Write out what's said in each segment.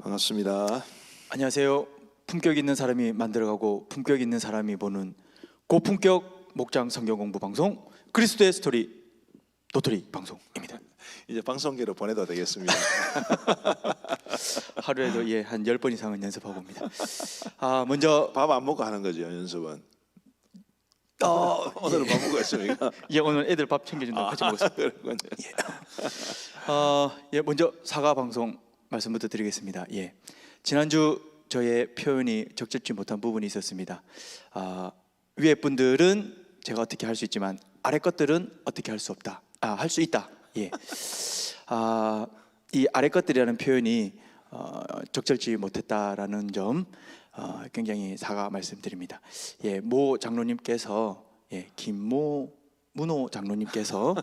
반갑습니다. 안녕하세요. 품격 있는 사람이 만들어가고 품격 있는 사람이 보는 고품격 목장 성경 공부 방송 그리스도의 스토리 도토리 방송입니다. 이제 방송계로 보내도 되겠습니다. 하루에도 한 10번 이상은 연습하고 옵니다. 먼저 밥 안 먹고 하는 거죠, 연습은? 오늘은 밥 먹고 있습니까? 오늘 애들 밥 챙겨준다고 같이 먹었습니다. 그렇군요. 먼저 사과 방송 말씀부터 드리겠습니다. 지난주 저의 표현이 적절치 못한 부분이 있었습니다. 위에 분들은 제가 어떻게 할 수 있지만 아래 것들은 어떻게 할 수 없다. 할 수 있다. 이 아래 것들이라는 표현이 적절치 못했다라는 점 굉장히 사과 말씀드립니다. 모 장로님께서 문호 장로님께서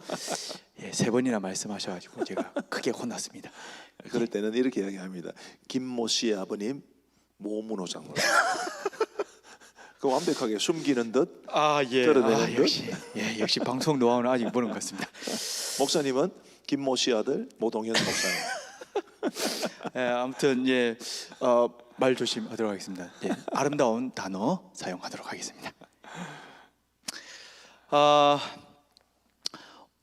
3번이나 말씀하셔가지고 제가 크게 혼났습니다. 그럴 때는 이렇게 이야기합니다. 김모 씨의 아버님 모문호 장로. 그 완벽하게 숨기는 듯 드러내는 듯. 역시 방송 노하우는 아직 모르는 것 같습니다. 목사님은 김모 씨 아들 모동현 목사님. 아무튼 말 조심하도록 하겠습니다. 아름다운 단어 사용하도록 하겠습니다.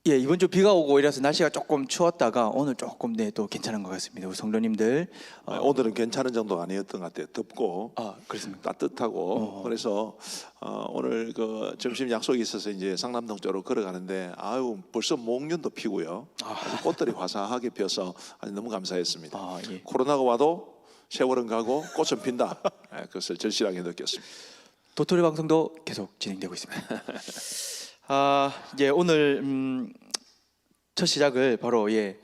이번 주 비가 오고 이래서 날씨가 조금 추웠다가 오늘 조금 또 괜찮은 것 같습니다. 우리 성도님들 오늘은 괜찮은 정도가 아니었던 것 같아요. 덥고 그렇습니까? 따뜻하고 그래서 오늘 그 점심 약속이 있어서 이제 상남동 쪽으로 걸어가는데 벌써 목련도 피고요. 꽃들이 화사하게 펴서 아주 너무 감사했습니다. 코로나가 와도 세월은 가고 꽃은 핀다. 그것을 절실하게 느꼈습니다. 도토리 방송도 계속 진행되고 있습니다. 오늘 첫 시작을 바로 제가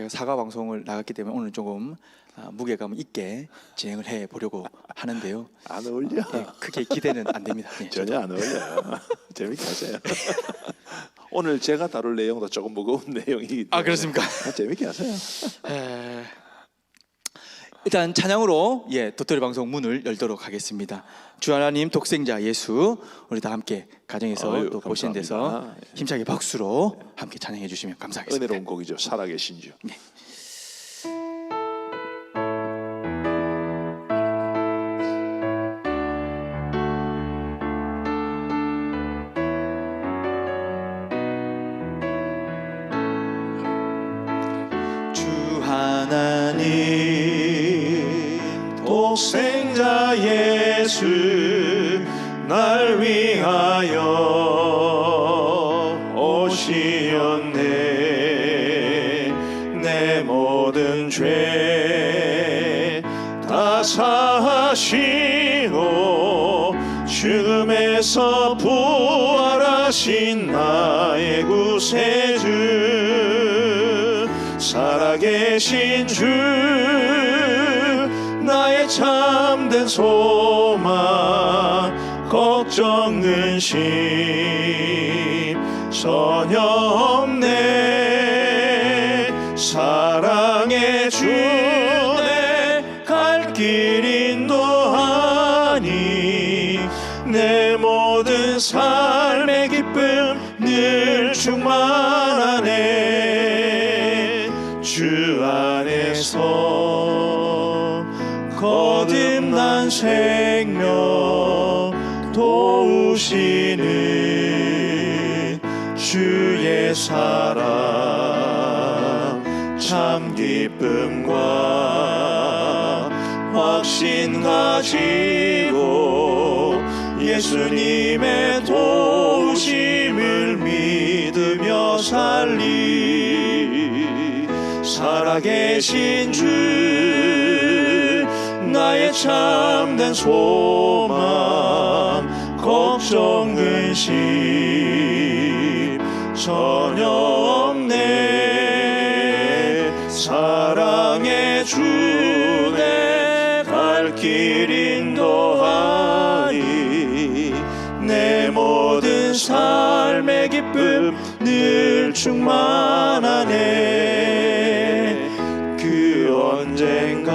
사과 방송을 나갔기 때문에 오늘 조금 무게감 있게 진행을 해 보려고 하는데요. 안 어울려? 크게 기대는 안 됩니다. 전혀 안 어울려요. 재밌게 하세요. 오늘 제가 다룰 내용도 조금 무거운 내용이기 때문에. 그렇습니까? 재밌게 하세요. 일단 찬양으로 도토리 방송 문을 열도록 하겠습니다. 주 하나님 독생자 예수 우리 다 함께 가정에서 또 보시는 데서 힘차게 박수로 함께 찬양해 주시면 감사하겠습니다. 은혜로운 곡이죠. 살아계신 주. 주 하나님 독생자 예수 날 위하여 오시었네. 내 모든 죄 다 사하시고 죽음에서 부활하신 나의 구세주 살아계신 주 나의 참된 소망 걱정 근심 전혀 없네. 사랑의 주 내 갈 길 인도하니 내 모든 삶의 기쁨 늘 충만하네. 주 안에서 거듭난 생명 도우시는 주의 사랑 참 기쁨과 확신 가지고 예수님의 도우심을 믿으며 살리. 살아계신 주 나의 참된 소망 걱정 근심 전혀 없네. 사랑의 주 내 갈 길 인도하니 내 모든 삶의 기쁨 늘 충만하네. 그 언젠가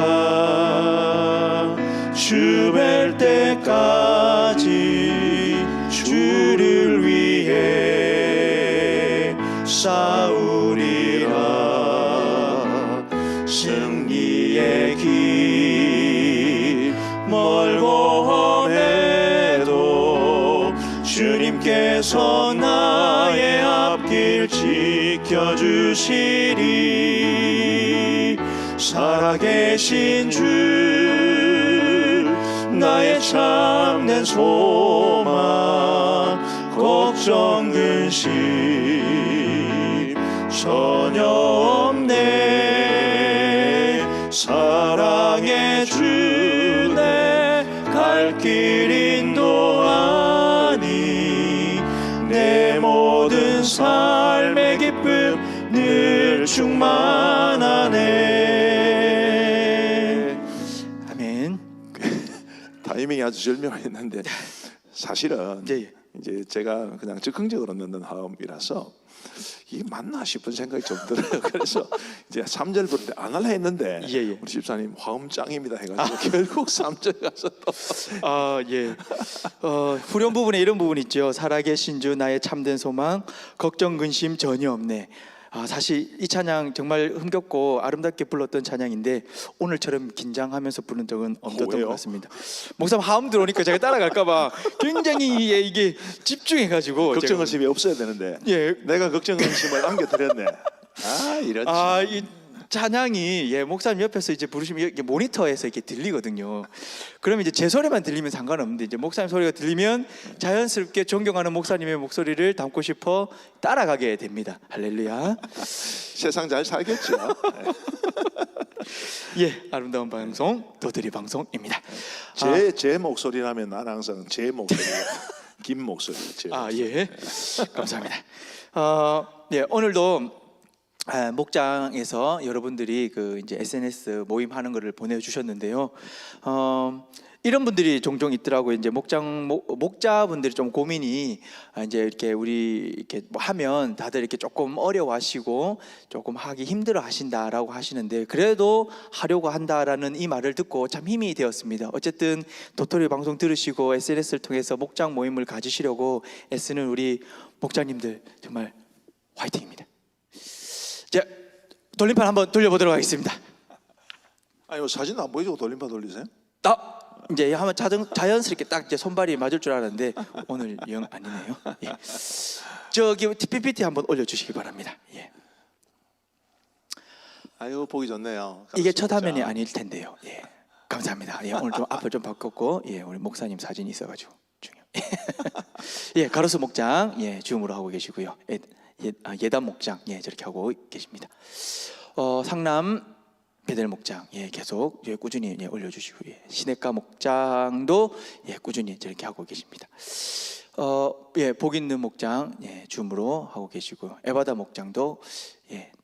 주 뵐 때까지 주를 위해 싸우리라. 승리의 길 멀고 험해도 주님께서 나의 앞길 지켜주시리. 살아계신 주 나의 참된 소망 걱정 근심 전혀 없네. 사랑의 주 내 갈 길 인도하니 내 모든 삶의 기쁨 늘 충만하네. 아멘. 타이밍이 아주 절묘했는데 사실은 예. 이제 제가 그냥 즉흥적으로 넣는 화음이라서 이게 맞나 싶은 생각이 좀 들어요. 그래서 이제 3절 부를 때 안 할라 했는데 예. 우리 집사님 화음 짱입니다 해가지고 결국 3절 가서 또 예. 후렴 부분에 이런 부분이 있죠. 살아계신 주 나의 참된 소망 걱정 근심 전혀 없네. 사실 이 찬양 정말 흥겹고 아름답게 불렀던 찬양인데 오늘처럼 긴장하면서 부른 적은 없었던 왜요? 것 같습니다. 목사님 화음 들어오니까 제가 따라갈까봐 굉장히 이게 집중해가지고 걱정 의심이 없어야 되는데 예. 내가 걱정 의심을 안겨드렸네. 이런 이 찬양이 목사님 옆에서 이제 부르시면 이렇게 모니터에서 이렇게 들리거든요. 그러면 이제 제 소리만 들리면 상관없는데 이제 목사님 소리가 들리면 자연스럽게 존경하는 목사님의 목소리를 담고 싶어 따라가게 됩니다. 할렐루야. 세상 잘 살겠죠. 아름다운 방송 도드리 방송입니다. 제 목소리라면 난 항상 제 목소리, 긴 목소리. 감사합니다. 오늘도 목장에서 여러분들이 그 이제 SNS 모임하는 거를 보내주셨는데요. 이런 분들이 종종 있더라고요. 이제 목자분들이 좀 고민이 이제 이렇게 우리 이렇게 뭐 하면 다들 이렇게 조금 어려워하시고 조금 하기 힘들어하신다라고 하시는데 그래도 하려고 한다라는 이 말을 듣고 참 힘이 되었습니다. 어쨌든 도토리 방송 들으시고 SNS를 통해서 목장 모임을 가지시려고 애쓰는 우리 목장님들 정말 화이팅입니다. 자, 돌림판 한번 돌려보도록 하겠습니다. 사진 안 보여주고 돌림판 돌리세요? 이제 하면 자연스럽게 딱 이제 손발이 맞을 줄 알았는데 오늘 영 아니네요. 저기 PPT 한번 올려주시기 바랍니다. 보기 좋네요. 이게 첫 화면이 아닐 텐데요. 감사합니다. 오늘 좀 앞을 좀 바꿨고 우리 목사님 사진이 있어가지고 중요. 가로수 목장 줌으로 하고 계시고요. 예단 목장 저렇게 하고 계십니다. 상남 베델 목장 계속 꾸준히 올려주시고 시냇가 목장도 꾸준히 저렇게 하고 계십니다. 복 있는 목장 줌으로 하고 계시고 에바다 목장도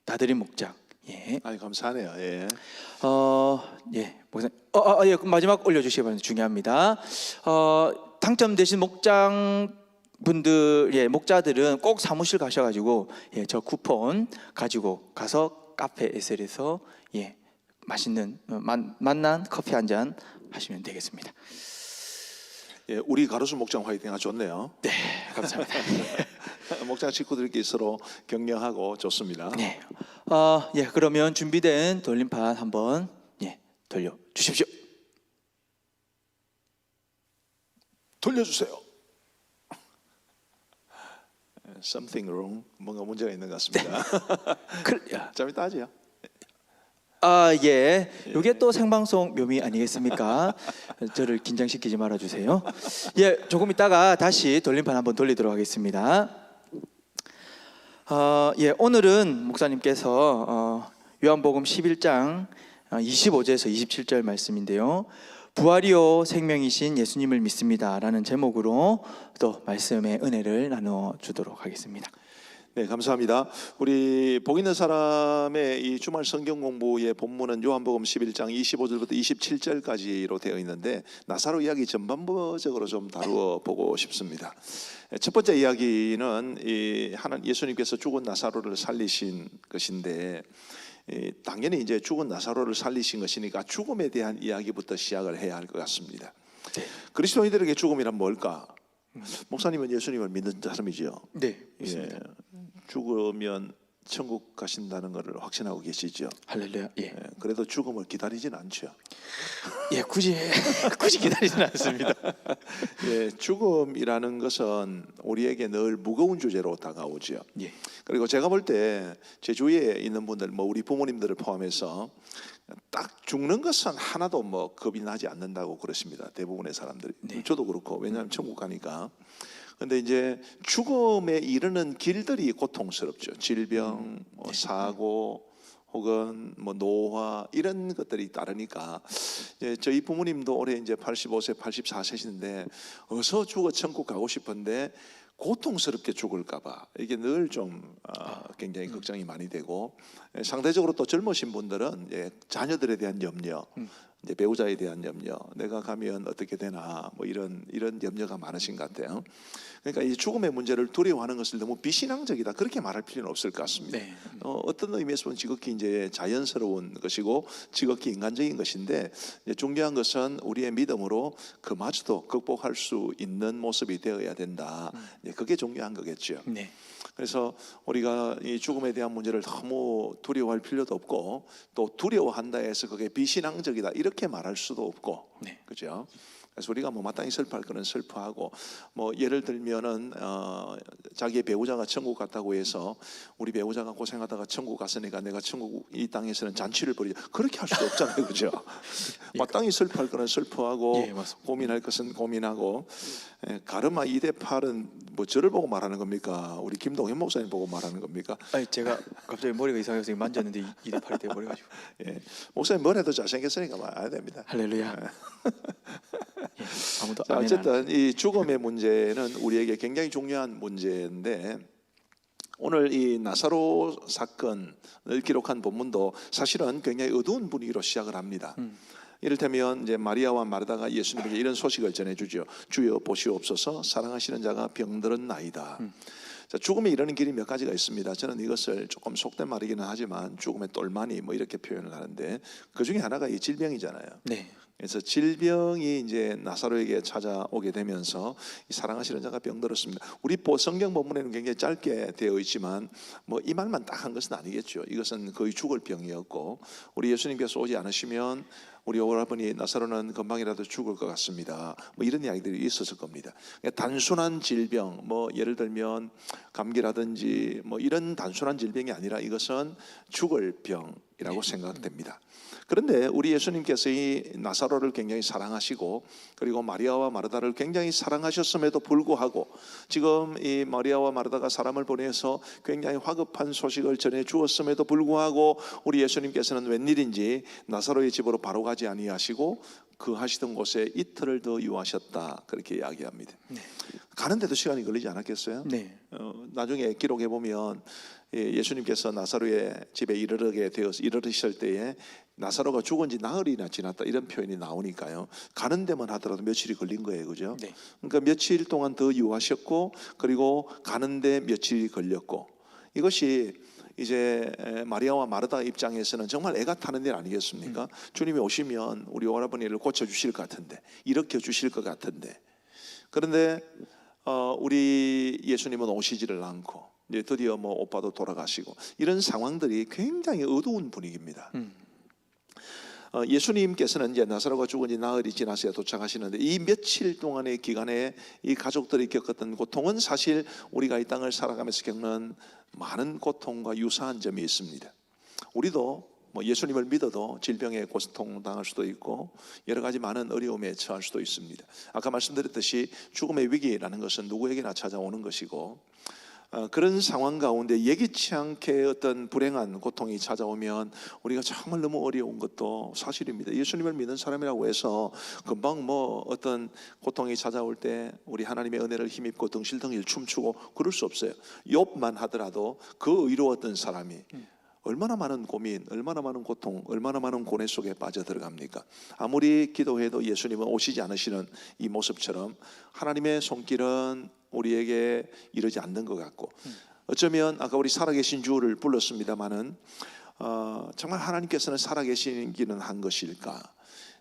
다드림 목장 감사하네요. 목사님 마지막 올려주시기 바랍니다. 중요합니다. 당첨되신 목장 분들 목자들은 꼭 사무실 가셔가지고 저 쿠폰 가지고 가서 카페 에셀에서 맛있는 맛난 커피 한 잔 하시면 되겠습니다. 우리 가로수 목장 화이팅 아주 좋네요. 네, 감사합니다. 목장 식구들끼리 서로 격려하고 좋습니다. 그러면 준비된 돌림판 한번 돌려 주십시오. 돌려주세요. Something wrong. 뭔가 문제가 있는 것 같습니다. 좀 이따 하죠. 이게 또 생방송 묘미 아니겠습니까? 저를 긴장시키지 말아주세요. 조금 있다가 다시 돌림판 한번 돌리도록 하겠습니다. 오늘은 목사님께서 요한복음 11장 25절에서 27절 말씀인데요. 부활이요 생명이신 예수님을 믿습니다라는 제목으로 또 말씀의 은혜를 나누어 주도록 하겠습니다. 네, 감사합니다. 우리 복 있는 사람의 이 주말 성경 공부의 본문은 요한복음 11장 25절부터 27절까지로 되어 있는데 나사로 이야기 전반부적으로 좀 다루어 보고 싶습니다. 첫 번째 이야기는 예수님께서 죽은 나사로를 살리신 것인데 당연히 이제 죽은 나사로를 살리신 것이니까 죽음에 대한 이야기부터 시작을 해야 할 것 같습니다. 그리스도인들에게 죽음이란 뭘까? 목사님은 예수님을 믿는 사람이죠. 네, 믿습니다. 죽으면 천국 가신다는 것을 확신하고 계시죠? 할렐루야. 예. 예, 그래도 죽음을 기다리진 않죠. 예, 굳이 기다리지는 않습니다. 예, 죽음이라는 것은 우리에게 늘 무거운 주제로 다가오죠. 예. 그리고 제가 볼 때 제 주위에 있는 분들, 뭐 우리 부모님들을 포함해서 딱 죽는 것은 하나도 뭐 겁이 나지 않는다고 그러십니다. 대부분의 사람들이. 네. 저도 그렇고, 왜냐하면 천국 가니까. 근데 이제 죽음에 이르는 길들이 고통스럽죠. 질병, 뭐 사고, 혹은 뭐 노화 이런 것들이 따르니까 이제 저희 부모님도 올해 이제 85세, 84세신데 어서 죽어 천국 가고 싶은데 고통스럽게 죽을까봐 이게 늘 좀 굉장히 걱정이 많이 되고, 상대적으로 또 젊으신 분들은 자녀들에 대한 염려, 이제 배우자에 대한 염려, 내가 가면 어떻게 되나 뭐 이런 염려가 많으신 것 같아요. 그러니까 이 죽음의 문제를 두려워하는 것을 너무 비신앙적이다 그렇게 말할 필요는 없을 것 같습니다. 네. 어떤 의미에서 보면 지극히 이제 자연스러운 것이고 지극히 인간적인 것인데, 이제 중요한 것은 우리의 믿음으로 그마저도 극복할 수 있는 모습이 되어야 된다. 그게 중요한 거겠죠. 네. 그래서 우리가 이 죽음에 대한 문제를 너무 두려워할 필요도 없고, 또 두려워한다 해서 그게 비신앙적이다 이렇게 말할 수도 없고, 네. 그죠? 그래서 우리가 뭐 마땅히 슬퍼할 거는 슬퍼하고, 뭐 예를 들면은 자기의 배우자가 천국 갔다고 해서 우리 배우자가 고생하다가 천국 갔으니까 내가 천국 이 땅에서는 잔치를 벌이자 그렇게 할 수도 없잖아요, 그죠? 마땅히 슬퍼할 거는 슬퍼하고, 예, 맞습니다. 고민할 것은 고민하고. 가르마 2대8은 뭐 저를 보고 말하는 겁니까? 우리 김동현 목사님 보고 말하는 겁니까? 아니, 제가 갑자기 머리가 이상해서 만졌는데 2대 8이 돼 버려가지고. 예. 목사님 머리도 잘생겼으니까 말아야 됩니다. 할렐루야. 예, 아무도 자, 아멘 안 어쨌든 이 죽음의 문제는 우리에게 굉장히 중요한 문제인데, 오늘 이 나사로 사건을 기록한 본문도 사실은 굉장히 어두운 분위기로 시작을 합니다. 이를테면 이제 마리아와 마르다가 예수님에게 이런 소식을 전해주죠. 주여 보시옵소서, 사랑하시는 자가 병들었나이다. 자, 죽음에 이르는 길이 몇 가지가 있습니다. 저는 이것을 조금 속된 말이기는 하지만 죽음의 똘마니 뭐 이렇게 표현을 하는데, 그 중에 하나가 이 질병이잖아요. 네. 그래서 질병이 이제 나사로에게 찾아오게 되면서 이 사랑하시는 자가 병들었습니다. 우리 성경 본문에는 굉장히 짧게 되어 있지만 뭐 이 말만 딱 한 것은 아니겠죠. 이것은 거의 죽을 병이었고, 우리 예수님께서 오지 않으시면 우리 오라버니 나사로는 금방이라도 죽을 것 같습니다. 뭐 이런 이야기들이 있었을 겁니다. 단순한 질병, 뭐 예를 들면 감기라든지 뭐 이런 단순한 질병이 아니라 이것은 죽을 병이라고 생각됩니다. 그런데 우리 예수님께서 이 나사로를 굉장히 사랑하시고, 그리고 마리아와 마르다를 굉장히 사랑하셨음에도 불구하고, 지금 이 마리아와 마르다가 사람을 보내서 굉장히 화급한 소식을 전해 주었음에도 불구하고 우리 예수님께서는 웬일인지 나사로의 집으로 바로 가지 아니하시고 그 하시던 곳에 이틀을 더 유하셨다 그렇게 이야기합니다. 네. 가는데도 시간이 걸리지 않았겠어요? 네. 나중에 기록해 보면 예수님께서 나사로의 집에 이르르실 때에 나사로가 죽은 지 나흘이나 지났다 이런 표현이 나오니까요. 가는 데만 하더라도 며칠이 걸린 거예요, 그죠? 네. 그러니까 며칠 동안 더 유하셨고, 그리고 가는데 며칠이 걸렸고, 이것이 이제 마리아와 마르다 입장에서는 정말 애가 타는 일 아니겠습니까? 주님이 오시면 우리 오라버니를 고쳐 주실 것 같은데, 일으켜 주실 것 같은데, 그런데 우리 예수님은 오시지를 않고, 이제 드디어 뭐 오빠도 돌아가시고, 이런 상황들이 굉장히 어두운 분위기입니다. 예수님께서는 이제 나사로가 죽은 지 나흘이 지나서야 도착하시는데, 이 며칠 동안의 기간에 이 가족들이 겪었던 고통은 사실 우리가 이 땅을 살아가면서 겪는 많은 고통과 유사한 점이 있습니다. 우리도 뭐 예수님을 믿어도 질병에 고통당할 수도 있고 여러 가지 많은 어려움에 처할 수도 있습니다. 아까 말씀드렸듯이 죽음의 위기라는 것은 누구에게나 찾아오는 것이고, 그런 상황 가운데 예기치 않게 어떤 불행한 고통이 찾아오면 우리가 정말 너무 어려운 것도 사실입니다. 예수님을 믿는 사람이라고 해서 금방 뭐 어떤 고통이 찾아올 때 우리 하나님의 은혜를 힘입고 덩실덩실 춤추고 그럴 수 없어요. 욥만 하더라도 그 의로웠던 사람이 얼마나 많은 고민, 얼마나 많은 고통, 얼마나 많은 고뇌 속에 빠져들어갑니까? 아무리 기도해도 예수님은 오시지 않으시는 이 모습처럼 하나님의 손길은 우리에게 이르지 않는 것 같고, 어쩌면 아까 우리 살아계신 주를 불렀습니다마는 정말 하나님께서는 살아계시기는 한 것일까?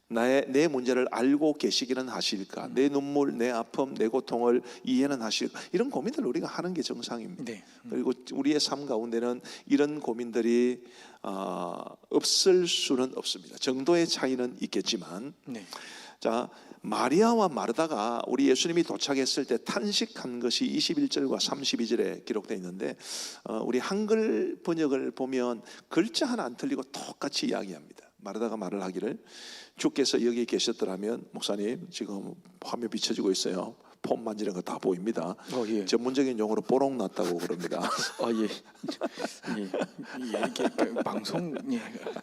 내 문제를 알고 계시기는 하실까? 내 눈물, 내 아픔, 내 고통을 이해는 하실까? 이런 고민들을 우리가 하는 게 정상입니다. 네. 그리고 우리의 삶 가운데는 이런 고민들이 없을 수는 없습니다. 정도의 차이는 있겠지만, 네. 자, 마리아와 마르다가 우리 예수님이 도착했을 때 탄식한 것이 21절과 32절에 기록되어 있는데, 우리 한글 번역을 보면 글자 하나 안 틀리고 똑같이 이야기합니다. 마르다가 말을 하기를, 주께서 여기 계셨더라면, 목사님 지금 화면 비춰지고 있어요. 폼 만지는 거 다 보입니다. 예. 전문적인 용어로 뽀록 났다고 그럽니다. 이게 방송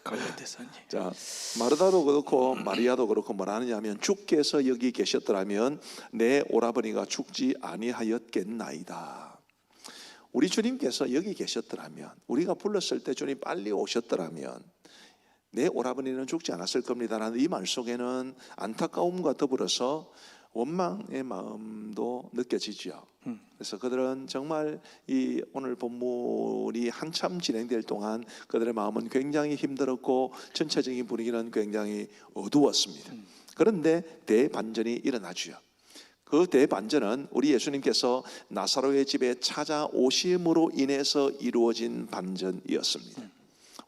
관련돼서. 자, 마르다도 그렇고 마리아도 그렇고 뭐라 하느냐면, 주께서 여기 계셨더라면 내 오라버니가 죽지 아니하였겠나이다. 우리 주님께서 여기 계셨더라면, 우리가 불렀을 때 주님 빨리 오셨더라면 내 오라버니는 죽지 않았을 겁니다라는 이 말 속에는 안타까움과 더불어서 원망의 마음도 느껴지죠. 그래서 그들은 정말 이 오늘 본문이 한참 진행될 동안 그들의 마음은 굉장히 힘들었고 전체적인 분위기는 굉장히 어두웠습니다. 그런데 대반전이 일어나죠. 그 대반전은 우리 예수님께서 나사로의 집에 찾아오심으로 인해서 이루어진 반전이었습니다.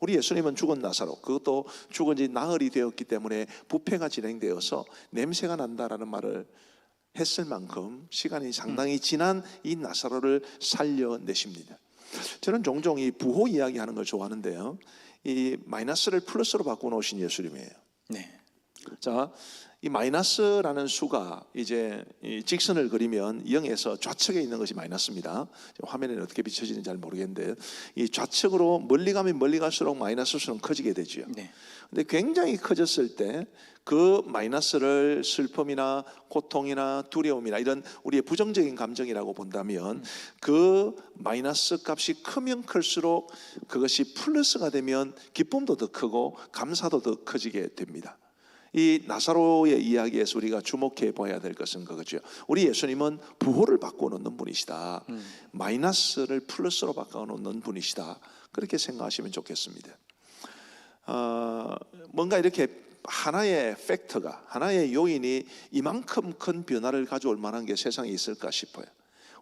우리 예수님은 죽은 나사로, 그것도 죽은 지 나흘이 되었기 때문에 부패가 진행되어서 냄새가 난다라는 말을 했을 만큼 시간이 상당히 지난 이 나사로를 살려내십니다. 저는 종종 이 부호 이야기하는 걸 좋아하는데요, 이 마이너스를 플러스로 바꿔놓으신 예수님이에요. 네. 자, 이 마이너스라는 수가 이제 이 직선을 그리면 0에서 좌측에 있는 것이 마이너스입니다. 화면에는 어떻게 비춰지는지 잘 모르겠는데, 이 좌측으로 멀리 가면 멀리 갈수록 마이너스 수는 커지게 되죠. 네. 근데 굉장히 커졌을 때 그 마이너스를 슬픔이나 고통이나 두려움이나 이런 우리의 부정적인 감정이라고 본다면, 그 마이너스 값이 크면 클수록 그것이 플러스가 되면 기쁨도 더 크고 감사도 더 커지게 됩니다. 이 나사로의 이야기에서 우리가 주목해 봐야 될 것은 그거죠. 우리 예수님은 부호를 바꿔놓는 분이시다. 마이너스를 플러스로 바꿔놓는 분이시다. 그렇게 생각하시면 좋겠습니다. 뭔가 이렇게 하나의 팩터가, 하나의 요인이 이만큼 큰 변화를 가져올 만한 게 세상에 있을까 싶어요.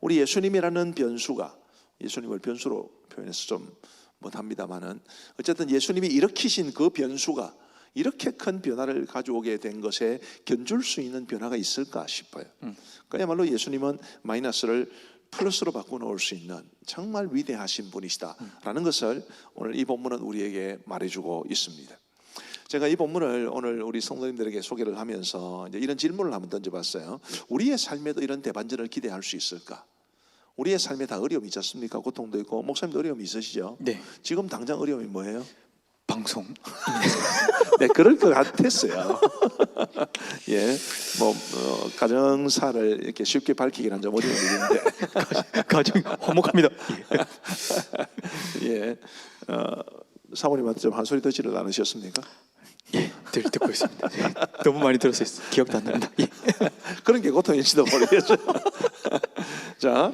우리 예수님이라는 변수가, 예수님을 변수로 표현해서 좀 못합니다만은 어쨌든 예수님이 일으키신 그 변수가 이렇게 큰 변화를 가져오게 된 것에 견줄 수 있는 변화가 있을까 싶어요. 그야말로 예수님은 마이너스를 플러스로 바꿔놓을 수 있는 정말 위대하신 분이시다라는 것을 오늘 이 본문은 우리에게 말해주고 있습니다. 제가 이 본문을 오늘 우리 성도님들에게 소개를 하면서 이제 이런 질문을 한번 던져봤어요. 우리의 삶에도 이런 대반전을 기대할 수 있을까? 우리의 삶에 다 어려움이 있지 않습니까? 고통도 있고. 목사님도 어려움이 있으시죠? 네. 지금 당장 어려움이 뭐예요? 방송. 네, 그럴 것 같았어요. 예, 뭐 가정사를 이렇게 쉽게 밝히기는 좀 어려운 일인데. 가정 화목합니다. 예, 사모님한테 좀 한 소리 더 지르지 않으셨습니까? 예, 듣고 있습니다. 너무 많이 들었어요. 기억도 안 납니다. 예. 그런 게 고통일지도 모르겠어요. 자,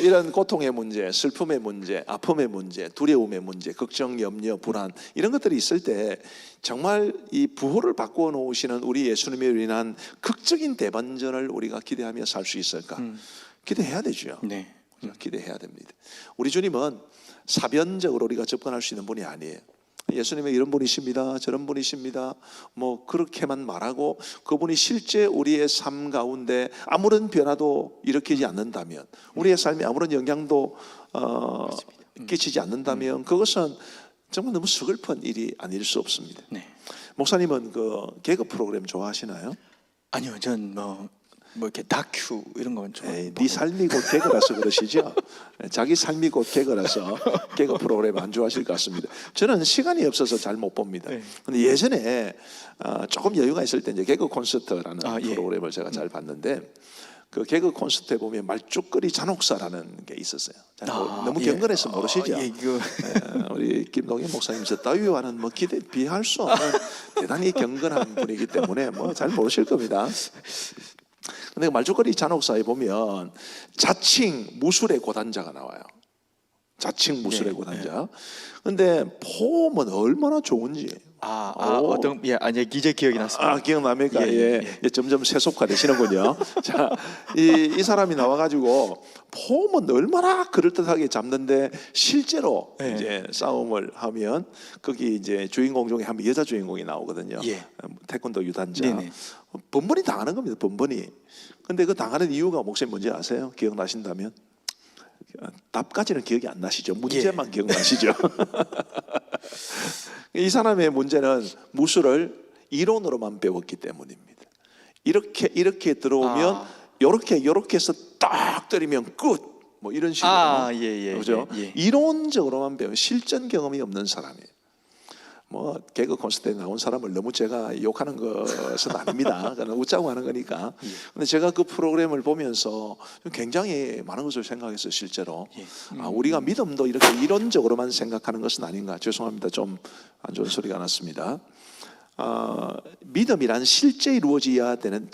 이런 고통의 문제, 슬픔의 문제, 아픔의 문제, 두려움의 문제, 걱정, 염려, 불안, 이런 것들이 있을 때 정말 이 부호를 바꾸어 놓으시는 우리 예수님에 인한 극적인 대반전을 우리가 기대하며 살 수 있을까? 기대해야 되죠. 네. 기대해야 됩니다. 우리 주님은 사변적으로 우리가 접근할 수 있는 분이 아니에요. 예수님은 이런 분이십니다, 저런 분이십니다, 뭐 그렇게만 말하고 그분이 실제 우리의 삶 가운데 아무런 변화도 일으키지 않는다면, 우리의 삶에 아무런 영향도 끼치지 않는다면 그것은 정말 너무 서글픈 일이 아닐 수 없습니다. 네. 목사님은 그 개그 프로그램 좋아하시나요? 아니요, 전 뭐 이렇게 다큐 이런 건 좀. 네 삶이 곧 개그라서 그러시죠. 자기 삶이 곧 개그라서 개그 프로그램 안 좋아하실 것 같습니다. 저는 시간이 없어서 잘 못 봅니다. 근데 예전에 조금 여유가 있을 때 이제 개그 콘서트라는 프로그램을 제가 잘 봤는데, 그 개그 콘서트에 보면 말죽거리 잔혹사라는 게 있었어요. 너무 경건해서 모르시죠? 우리 김동현 목사님 저 따위와는 뭐 비할 수 없는 대단히 경건한 분이기 때문에 뭐 잘 모르실 겁니다. 근데 말죽거리 잔혹사에 보면 자칭 무술의 고단자가 나와요. 자칭 무술의 고단자. 근데 폼은 얼마나 좋은지, 어떤 아니 이제 기억이 났습니다. 기억납니까? 예, 예, 예. 예, 점점 세속화되시는군요. 자, 이 사람이 나와가지고 폼은 얼마나 그럴듯하게 잡는데 실제로 예. 이제 싸움을 하면 거기 이제 주인공 중에 한 명 여자 주인공이 나오거든요. 예. 태권도 유단자. 네네. 번번이 당하는 겁니다. 번번이. 근데 그 당하는 이유가 목사님 뭔지 아세요? 기억나신다면? 답까지는 기억이 안 나시죠? 문제만 기억나시죠? 이 사람의 문제는 무술을 이론으로만 배웠기 때문입니다. 이렇게 들어오면 요렇게 해서 딱 때리면 끝. 뭐 이런 식으로. 그렇죠? 예. 이론적으로만 배워 실전 경험이 없는 사람이에요. 뭐 개그 콘서트에 나온 사람을 너무 제가 욕하는 것은 아닙니다. 그냥 웃자고 하는 거니까. 근데 제가 그 프로그램을 보면서 굉장히 많은 것을 생각했어요. 실제로. 우리가 믿음도 이렇게 이론적으로만 생각하는 것은 아닌가. 죄송합니다. 좀 안 좋은 소리가 났습니다. 믿음이란 실제 이루어져야 되는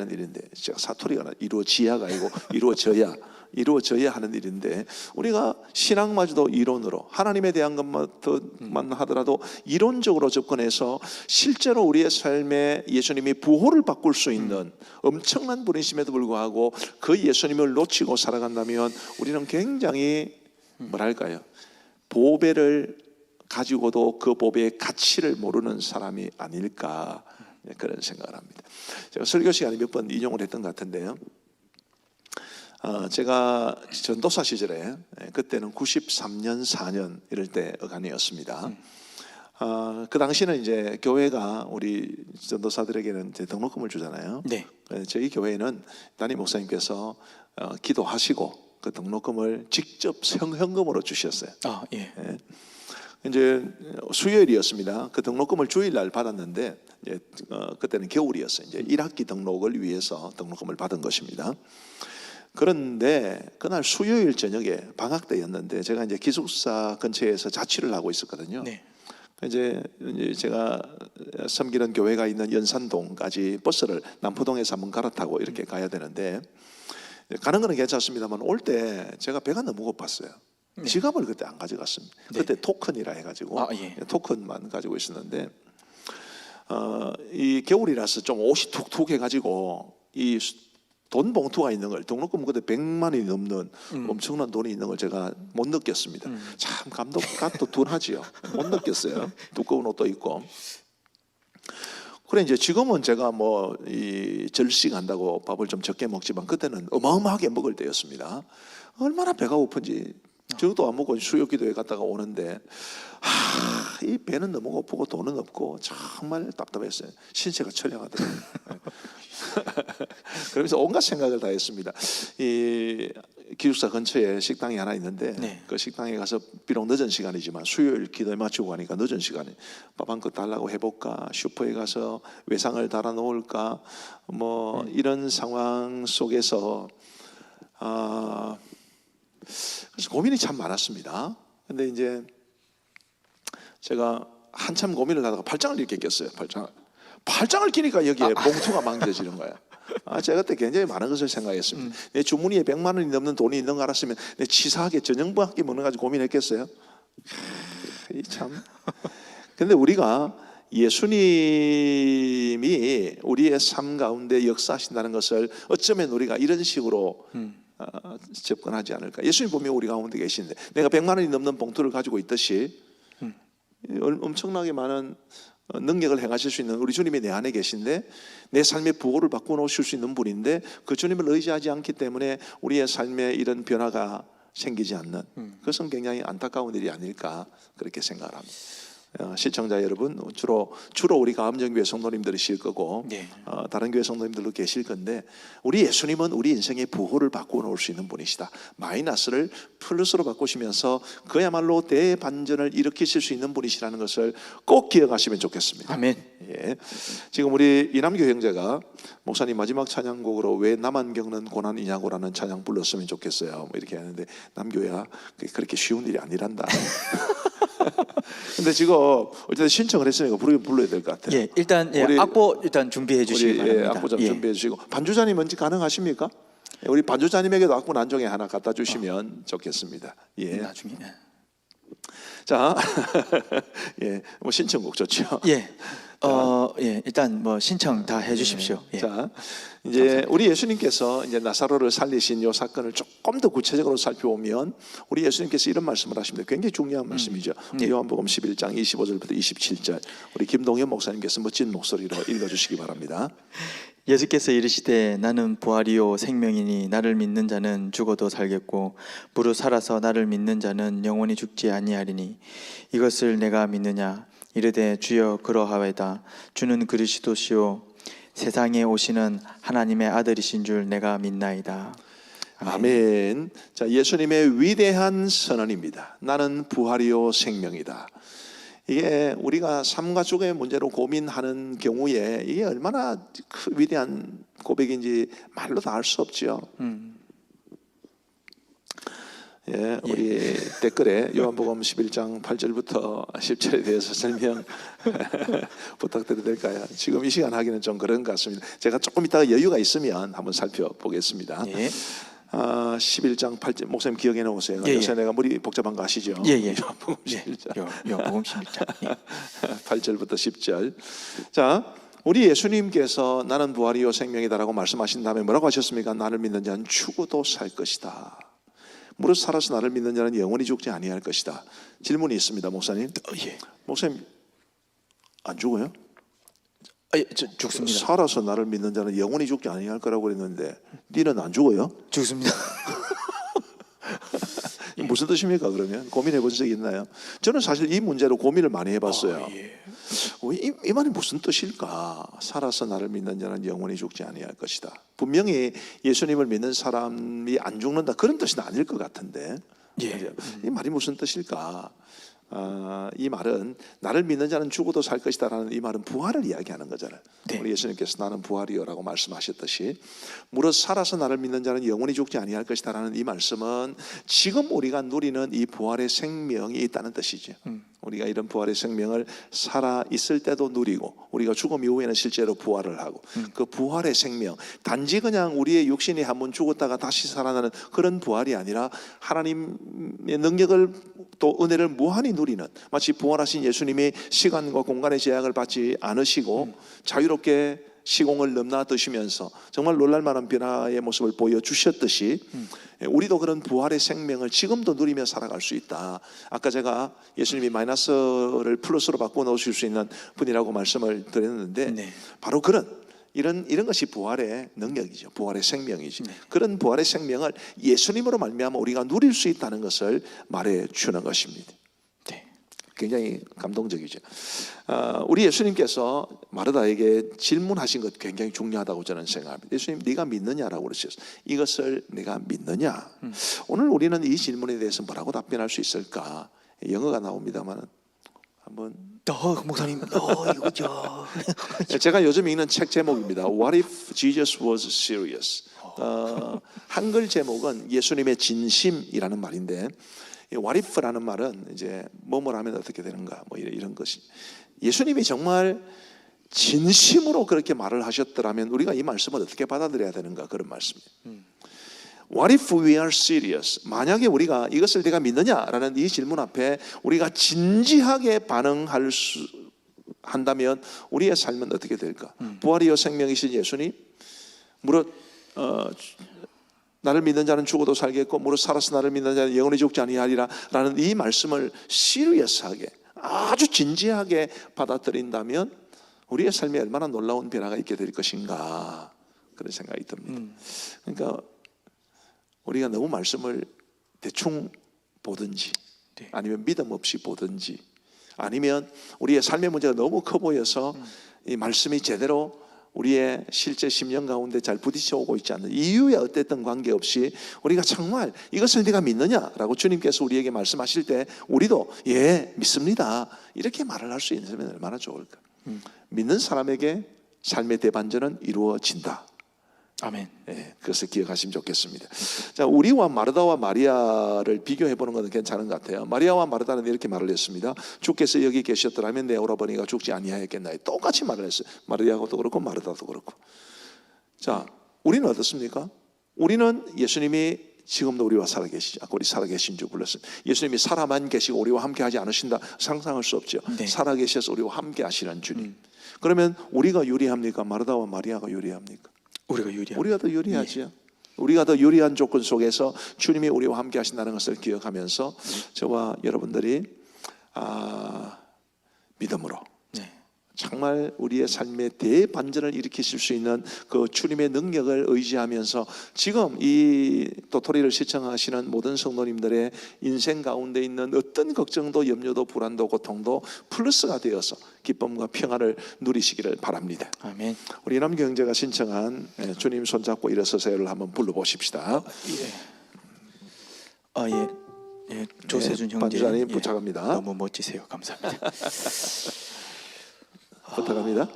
일인데, 제가 사투리가 이루어지야가 아니고 이루어져야 하는 일인데, 우리가 신앙마저도 이론으로 하나님에 대한 것만 하더라도 이론적으로 접근해서 실제로 우리의 삶에 예수님이 부활을 바꿀 수 있는 엄청난 분이심에도 불구하고 그 예수님을 놓치고 살아간다면 우리는 굉장히 뭐랄까요, 보배를 가지고도 그 보배의 가치를 모르는 사람이 아닐까, 그런 생각을 합니다. 제가 설교 시간에 몇 번 인용을 했던 것 같은데요. 제가 전도사 시절에, 그때는 93년 4년 이럴 때 어간이었습니다. 그 당시는 이제 교회가 우리 전도사들에게는 이제 등록금을 주잖아요. 네. 저희 교회는 담임 목사님께서 기도하시고 그 등록금을 직접 현금으로 주셨어요. 예. 이제 수요일이었습니다. 그 등록금을 주일날 받았는데, 이제 그때는 겨울이었어요. 이제 1학기 등록을 위해서 등록금을 받은 것입니다. 그런데 그날 수요일 저녁에 방학 때였는데 제가 이제 기숙사 근처에서 자취를 하고 있었거든요. 네. 이제 제가 섬기는 교회가 있는 연산동까지 버스를 남포동에서 한번 갈아타고 이렇게 가야 되는데, 가는 거는 괜찮습니다만 올 때 제가 배가 너무 고팠어요. 지갑을 그때 안 가져갔습니다. 그때 토큰이라 해가지고 토큰만 가지고 있었는데, 이 겨울이라서 좀 옷이 툭툭 해가지고 이 돈 봉투가 있는 걸, 등록금 그때 100만 원이 넘는 엄청난 돈이 있는 걸 제가 못 느꼈습니다. 참 감독도 둔하지요. 못 느꼈어요. 두꺼운 옷도 있고. 그래 이제 지금은 제가 뭐 이 절식 한다고 밥을 좀 적게 먹지만 그때는 어마어마하게 먹을 때였습니다. 얼마나 배가 고픈지. 저도 안 먹고 수요기도에 갔다가 오는데, 이 배는 너무 고프고 돈은 없고 정말 답답했어요. 신체가 처량하더라고요. 그러면서 온갖 생각을 다 했습니다. 이 기숙사 근처에 식당이 하나 있는데, 그 식당에 가서 비록 늦은 시간이지만 수요일 기도에 맞추고 가니까 늦은 시간에 밥 한 끗 달라고 해볼까, 슈퍼에 가서 외상을 달아 놓을까, 뭐 이런 상황 속에서 그래서 고민이 참 많았습니다. 근데 이제 제가 한참 고민을 하다가 팔짱을 이렇게 꼈어요. 팔짱을 끼니까 여기에 봉투가 망겨지는 거예요. 제가 그때 굉장히 많은 것을 생각했습니다. 내 주머니에 100만 원이 넘는 돈이 있는 거 알았으면 내 치사하게 저녁밥 한 끼 먹는 거 가지고 고민했겠어요? 참. 근데 우리가 예수님이 우리의 삶 가운데 역사하신다는 것을 어쩌면 우리가 이런 식으로 접근하지 않을까. 예수님 보면 우리 가운데 계신데, 내가 100만 원이 넘는 봉투를 가지고 있듯이 엄청나게 많은 능력을 행하실 수 있는 우리 주님이 내 안에 계신데, 내 삶의 부호를 바꿔놓으실 수 있는 분인데 그 주님을 의지하지 않기 때문에 우리의 삶에 이런 변화가 생기지 않는, 그것은 굉장히 안타까운 일이 아닐까, 그렇게 생각을 합니다. 시청자 여러분, 주로 우리 가암정교회 성도님들이실 거고, 다른 교회 성도님들도 계실 건데, 우리 예수님은 우리 인생의 부호를 바꾸어 놓을 수 있는 분이시다. 마이너스를 플러스로 바꾸시면서 그야말로 대반전을 일으키실 수 있는 분이시라는 것을 꼭 기억하시면 좋겠습니다. 아멘. 예. 지금 우리 이남교 형제가 목사님 마지막 찬양곡으로 왜 나만 겪는 고난이냐고라는 찬양 불렀으면 좋겠어요, 뭐 이렇게 하는데, 남교야 그렇게 쉬운 일이 아니란다. 근데 지금 어쨌든 신청을 했으니까 불러야 될 것 같아요. 일단 악보 일단 준비해 주시기 바랍니다. 악보 좀 준비해 주시고, 반주자님 먼저 가능하십니까? 우리 반주자님에게도 악보 난종에 하나 갖다 주시면 좋겠습니다. 나중에. 자, 예, 뭐 신청곡 좋죠. 예. 예, 일단 뭐 신청 다 해주십시오. 예. 자, 이제 우리 예수님께서 이제 나사로를 살리신 이 사건을 조금 더 구체적으로 살펴보면 우리 예수님께서 이런 말씀을 하십니다. 굉장히 중요한 말씀이죠. 요한복음 11장 25절부터 27절 우리 김동현 목사님께서 멋진 목소리로 읽어주시기 바랍니다. 예수께서 이르시되 나는 부활이요 생명이니 나를 믿는 자는 죽어도 살겠고 무릇 살아서 나를 믿는 자는 영원히 죽지 아니하리니 이것을 내가 믿느냐 이르되 주여 그러하외다 주는 그리스도시요 세상에 오시는 하나님의 아들이신 줄 내가 믿나이다. 아멘. 자, 예수님의 위대한 선언입니다. 나는 부활이요 생명이다. 이게 우리가 삶과 죽음의 문제로 고민하는 경우에 이게 얼마나 위대한 고백인지 말로 다 알 수 없지요. 예, 우리 댓글에 요한복음 11장 8절부터 10절에 대해서 설명 부탁드려도 될까요? 지금 이 시간 하기는 좀 그런 것 같습니다. 제가 조금 이따가 여유가 있으면 한번 살펴보겠습니다. 예. 11장 8절 목사님 기억해 놓으세요. 예, 요새 내가 머리 복잡한 거 아시죠? 예. 요한복음 11장 요한복음 11장. 예. 8절부터 10절. 자, 우리 예수님께서 나는 부활이요 생명이다라고 말씀하신 다음에 뭐라고 하셨습니까? 나를 믿는 자는 죽어도 살 것이다. 무릇 살아서 나를 믿는 자는 영원히 죽지 아니할 것이다. 질문이 있습니다, 목사님. 예. 목사님 안 죽어요? 예, 죽습니다. 살아서 나를 믿는 자는 영원히 죽지 아니할 거라고 그랬는데 니는 안 죽어요? 죽습니다. 무슨 뜻입니까? 그러면 고민해 본 적이 있나요? 저는 사실 이 문제로 고민을 많이 해봤어요. 예. 이 말이 무슨 뜻일까? 살아서 나를 믿는 자는 영원히 죽지 아니할 것이다. 분명히 예수님을 믿는 사람이 안 죽는다 그런 뜻은 아닐 것 같은데 예. 이 말이 무슨 뜻일까? 이 말은 나를 믿는 자는 죽어도 살 것이다라는 이 말은 부활을 이야기하는 거잖아요. 네. 우리 예수님께서 나는 부활이요라고 말씀하셨듯이 무릇 살아서 나를 믿는 자는 영원히 죽지 아니할 것이다라는 이 말씀은 지금 우리가 누리는 이 부활의 생명이 있다는 뜻이죠. 우리가 이런 부활의 생명을 살아 있을 때도 누리고 우리가 죽음 이후에는 실제로 부활을 하고 그 부활의 생명 단지 그냥 우리의 육신이 한번 죽었다가 다시 살아나는 그런 부활이 아니라 하나님의 능력을 또 은혜를 무한히 누리는 마치 부활하신 예수님이 시간과 공간의 제약을 받지 않으시고 자유롭게 시공을 넘나드시면서 정말 놀랄만한 변화의 모습을 보여주셨듯이 우리도 그런 부활의 생명을 지금도 누리며 살아갈 수 있다. 아까 제가 예수님이 마이너스를 플러스로 바꿔 놓으실 수 있는 분이라고 말씀을 드렸는데 네. 바로 이런 것이 부활의 능력이죠. 부활의 생명이죠. 네. 그런 부활의 생명을 예수님으로 말미암아 우리가 누릴 수 있다는 것을 말해 주는 것입니다. 네. 굉장히 감동적이죠. 우리 예수님께서 마르다에게 질문하신 것 굉장히 중요하다고 저는 생각합니다. 예수님, 네가 믿느냐라고 그러셨어요. 이것을 내가 믿느냐? 오늘 우리는 이 질문에 대해서 뭐라고 답변할 수 있을까? 영어가 나옵니다만 한번. 목사님, 이거죠. 제가 요즘 읽는 책 제목입니다. What if Jesus was serious? 한글 제목은 예수님의 진심이라는 말인데. What if라는 말은 이제 뭐뭐 하면 어떻게 되는가 뭐 이런 것이 예수님이 정말 진심으로 그렇게 말을 하셨더라면 우리가 이 말씀을 어떻게 받아들여야 되는가 그런 말씀이에요. What if we are serious? 만약에 우리가 이것을 내가 믿느냐라는 이 질문 앞에 우리가 진지하게 반응할 수 한다면 우리의 삶은 어떻게 될까? 부활이요 생명이신 예수님 무릇 나를 믿는 자는 죽어도 살겠고 무릇 살아서 나를 믿는 자는 영원히 죽지 아니하리라 라는 이 말씀을 시리어스하게 아주 진지하게 받아들인다면 우리의 삶에 얼마나 놀라운 변화가 있게 될 것인가 그런 생각이 듭니다. 그러니까 우리가 너무 말씀을 대충 보든지 아니면 믿음 없이 보든지 아니면 우리의 삶의 문제가 너무 커 보여서 이 말씀이 제대로 우리의 실제 심령 가운데 잘 부딪혀오고 있지 않는 이유에 어땠든 관계없이 우리가 정말 이것을 네가 믿느냐라고 주님께서 우리에게 말씀하실 때 우리도 예 믿습니다 이렇게 말을 할 수 있으면 얼마나 좋을까. 믿는 사람에게 삶의 대반전은 이루어진다. 아멘. 예, 그것을 기억하시면 좋겠습니다. 자, 우리와 마르다와 마리아를 비교해 보는 것은 괜찮은 것 같아요. 마리아와 마르다는 이렇게 말을 했습니다. 주께서 여기 계셨더라면 내 오라버니가 죽지 아니하였겠나요? 똑같이 말을 했어요. 마리아도 그렇고 마르다도 그렇고. 자, 우리는 어떻습니까? 우리는 예수님이 지금도 우리와 살아계시지 않고 우리 살아계신 줄 불렀습니다. 예수님이 살아만 계시고 우리와 함께 하지 않으신다 상상할 수 없죠. 네. 살아계셔서 우리와 함께 하시는 주님. 그러면 우리가 유리합니까? 마르다와 마리아가 유리합니까? 우리가 유리합니다. 우리가 더 유리하지요. 우리가 더 유리한 조건 속에서 주님이 우리와 함께 하신다는 것을 기억하면서 저와 여러분들이 믿음으로 네. 정말 우리의 삶의 대반전을 일으키실 수 있는 그 주님의 능력을 의지하면서 지금 이 도토리를 시청하시는 모든 성도님들의 인생 가운데 있는 어떤 걱정도 염려도 불안도 고통도 플러스가 되어서 기쁨과 평안을 누리시기를 바랍니다. 아멘. 우리 남교 형제가 신청한 주님 손잡고 일어서세요를 한번 불러보십시다. 예, 조세준 형제 반주자님 부탁합니다. 너무 멋지세요. 감사합니다. 부탁합니다.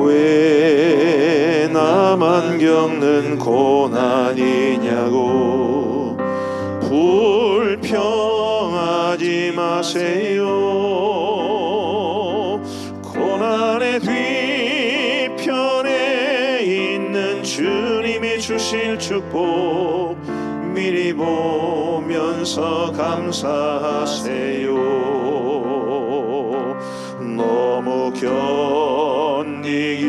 왜 나만 겪는 고난이냐고 불평하지 마세요. 고난의 뒤편에 있는 주님이 주실 축복 미리 보면서 감사하세요. 너무 견디기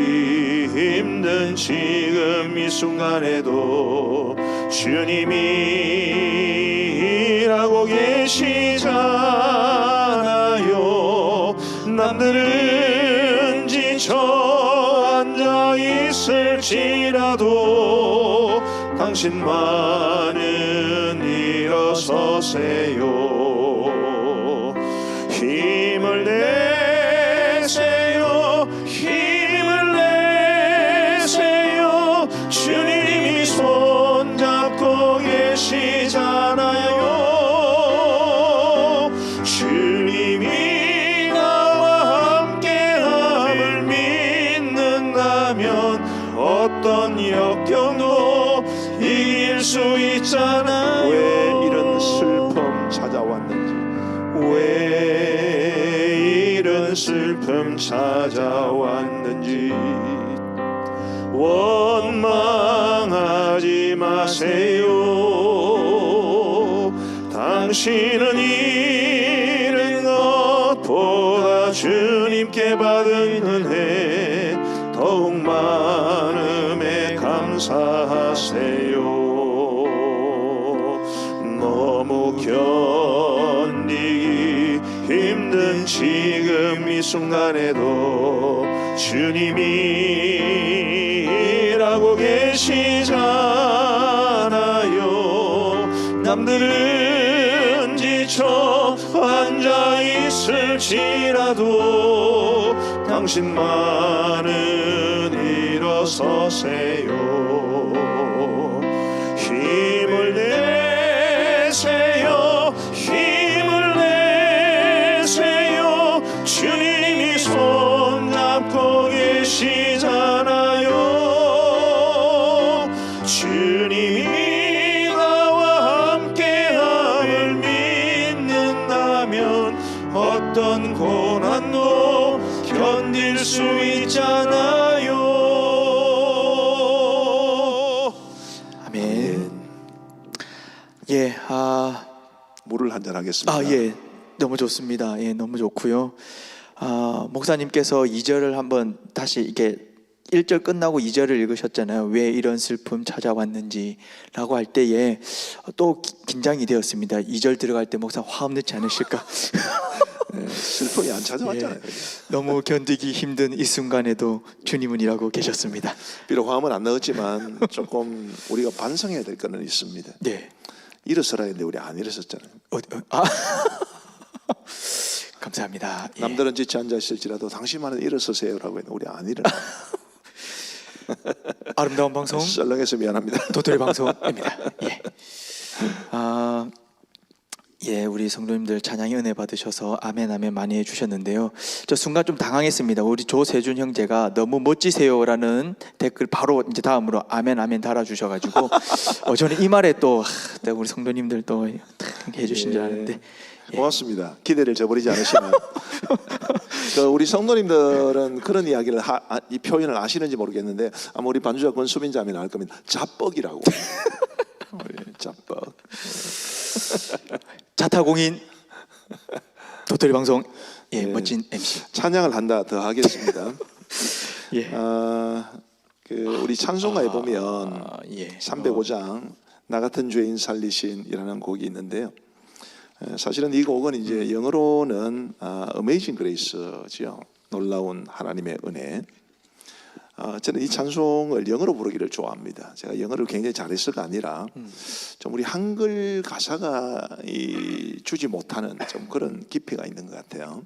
힘든 지금 이 순간에도 주님이 일하고 계시잖아요. 남들은 지쳐 앉아 있을지라도 당신만은 일어서세요. 힘을 내세요. 힘을 내세요. 주님이 손잡고 계시잖아요. 주님이 나와 함께함을 믿는다면 어떤 역경도 이길 수 있잖아요. 왜 이런 슬픔 찾아왔는지, 왜 이런 슬픔 찾아왔는지 원망하지 마세요. 당신은 잃은 것보다 주님께 받은 은혜 더욱 많음에 감사하세요. 너무 견디기 힘든 지금 이 순간에도 주님이 일하고 계시잖아요. 남들은 지쳐 앉아 있을지라도 당신만은 일어서세요. 힘을 내세요. 힘을 내세요. 주님이 손잡고 계시잖아요. 주님이 나와 함께함을 믿는다면 어떤 고난도 견딜 수 있잖아요. 아멘. 예, 물을 한잔 하겠습니다. 예, 너무 좋습니다. 예, 너무 좋고요. 목사님께서 2절을 한번 다시 이게 1절 끝나고 2절을 읽으셨잖아요. 왜 이런 슬픔 찾아왔는지라고 할 때에 또 긴장이 되었습니다. 2절 들어갈 때 목사 화음 넣지 않으실까? 네, 슬픔이 안 찾아왔잖아요. 예, 너무 견디기 힘든 이 순간에도 주님은 일하고 계셨습니다. 비록 화음은 안 넣었지만 조금 우리가 반성해야 될 거는 있습니다. 네. 일어서라 했는데 우리 안 일어섰잖아요. 감사합니다. 예. 남들은 지쳐 앉아 있을지라도 당신만은 일어서세요라고 했는데 우리 안 일어나. 아름다운 방송 썰렁해서 미안합니다. 도토리 방송입니다. 예. 예, 우리 성도님들 찬양의 은혜 받으셔서 아멘 아멘 많이 해주셨는데요. 저 순간 좀 당황했습니다. 우리 조세준 형제가 너무 멋지세요라는 댓글 바로 이제 다음으로 아멘 아멘 달아주셔가지고 저는 이 말에 또 우리 성도님들 또 해주신 줄 알았는데 고맙습니다. 기대를 저버리지 않으시면. 우리 성도님들은 그런 이야기를 이 표현을 아시는지 모르겠는데 아마 우리 반주자 권수민 자매는 알 겁니다. 자뻑이라고. 자뻑. 자타공인 도토리 방송 멋진 MC 찬양을 한다 더 하겠습니다. 예. 우리 찬송가에 보면 305장 나 같은 죄인 살리신이라는 곡이 있는데요. 사실은 이 곡은 이제 영어로는 Amazing Grace지요. 놀라운 하나님의 은혜. 저는 이 찬송을 영어로 부르기를 좋아합니다. 제가 영어를 굉장히 잘해서가 아니라 좀 우리 한글 가사가 주지 못하는 좀 그런 깊이가 있는 것 같아요.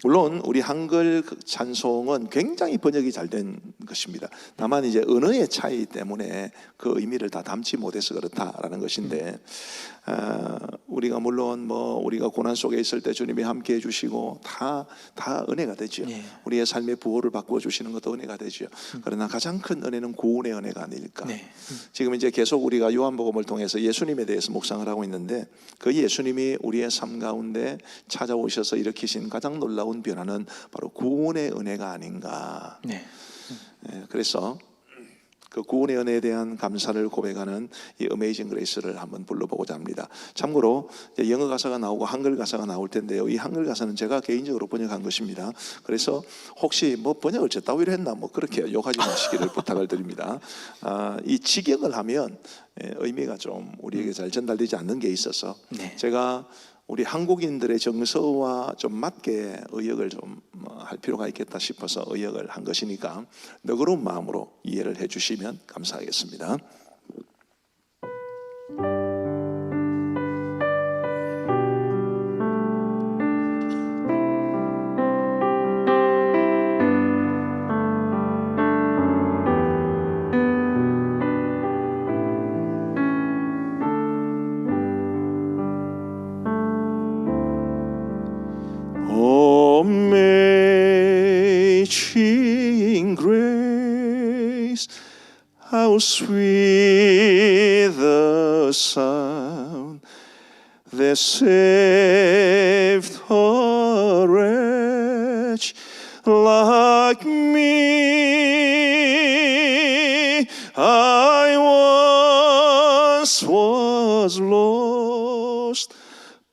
물론 우리 한글 찬송은 굉장히 번역이 잘 된 것입니다. 다만 이제 언어의 차이 때문에 그 의미를 다 담지 못해서 그렇다라는 것인데 우리가 물론 우리가 고난 속에 있을 때 주님이 함께 해주시고 다 은혜가 되죠. 우리의 삶의 부호를 바꾸어 주시는 것도 은혜가 되죠. 그러나 가장 큰 은혜는 구원의 은혜가 아닐까. 지금 이제 계속 우리가 요한복음을 통해서 예수님에 대해서 묵상을 하고 있는데 그 예수님이 우리의 삶 가운데 찾아오셔서 일으키신 가장 놀라운 변화는 바로 구원의 은혜가 아닌가. 그래서 그 구원의 은혜에 대한 감사를 고백하는 이 어메이징 그레이스를 한번 불러보고자 합니다. 참고로 영어 가사가 나오고 한글 가사가 나올 텐데요. 이 한글 가사는 제가 개인적으로 번역한 것입니다. 그래서 혹시 번역을 저 따위로 했나 그렇게 욕하지 마시기를 부탁을 드립니다. 이 직역을 하면 의미가 좀 우리에게 잘 전달되지 않는 게 있어서 제가 우리 한국인들의 정서와 좀 맞게 의역을 좀 할 필요가 있겠다 싶어서 의역을 한 것이니까 너그러운 마음으로 이해를 해주시면 감사하겠습니다. Amazing grace, how sweet the sound that saved a wretch like me. I once was lost,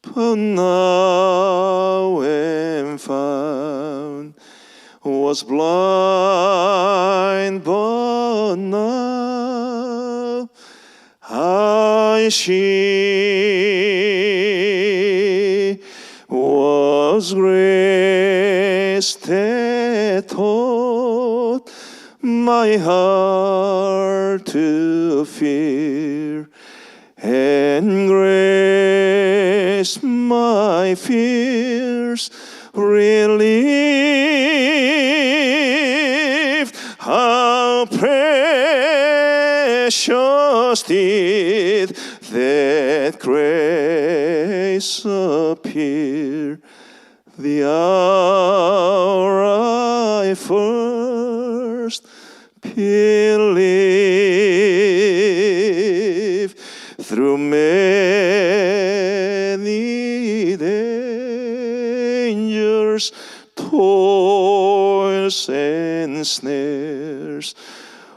but now am found. Was blind, but now I see. Was grace that taught my heart to fear, and grace my fears relieved. How precious did that grace appear, the hour I first believed. Through many dangers, toils and snares,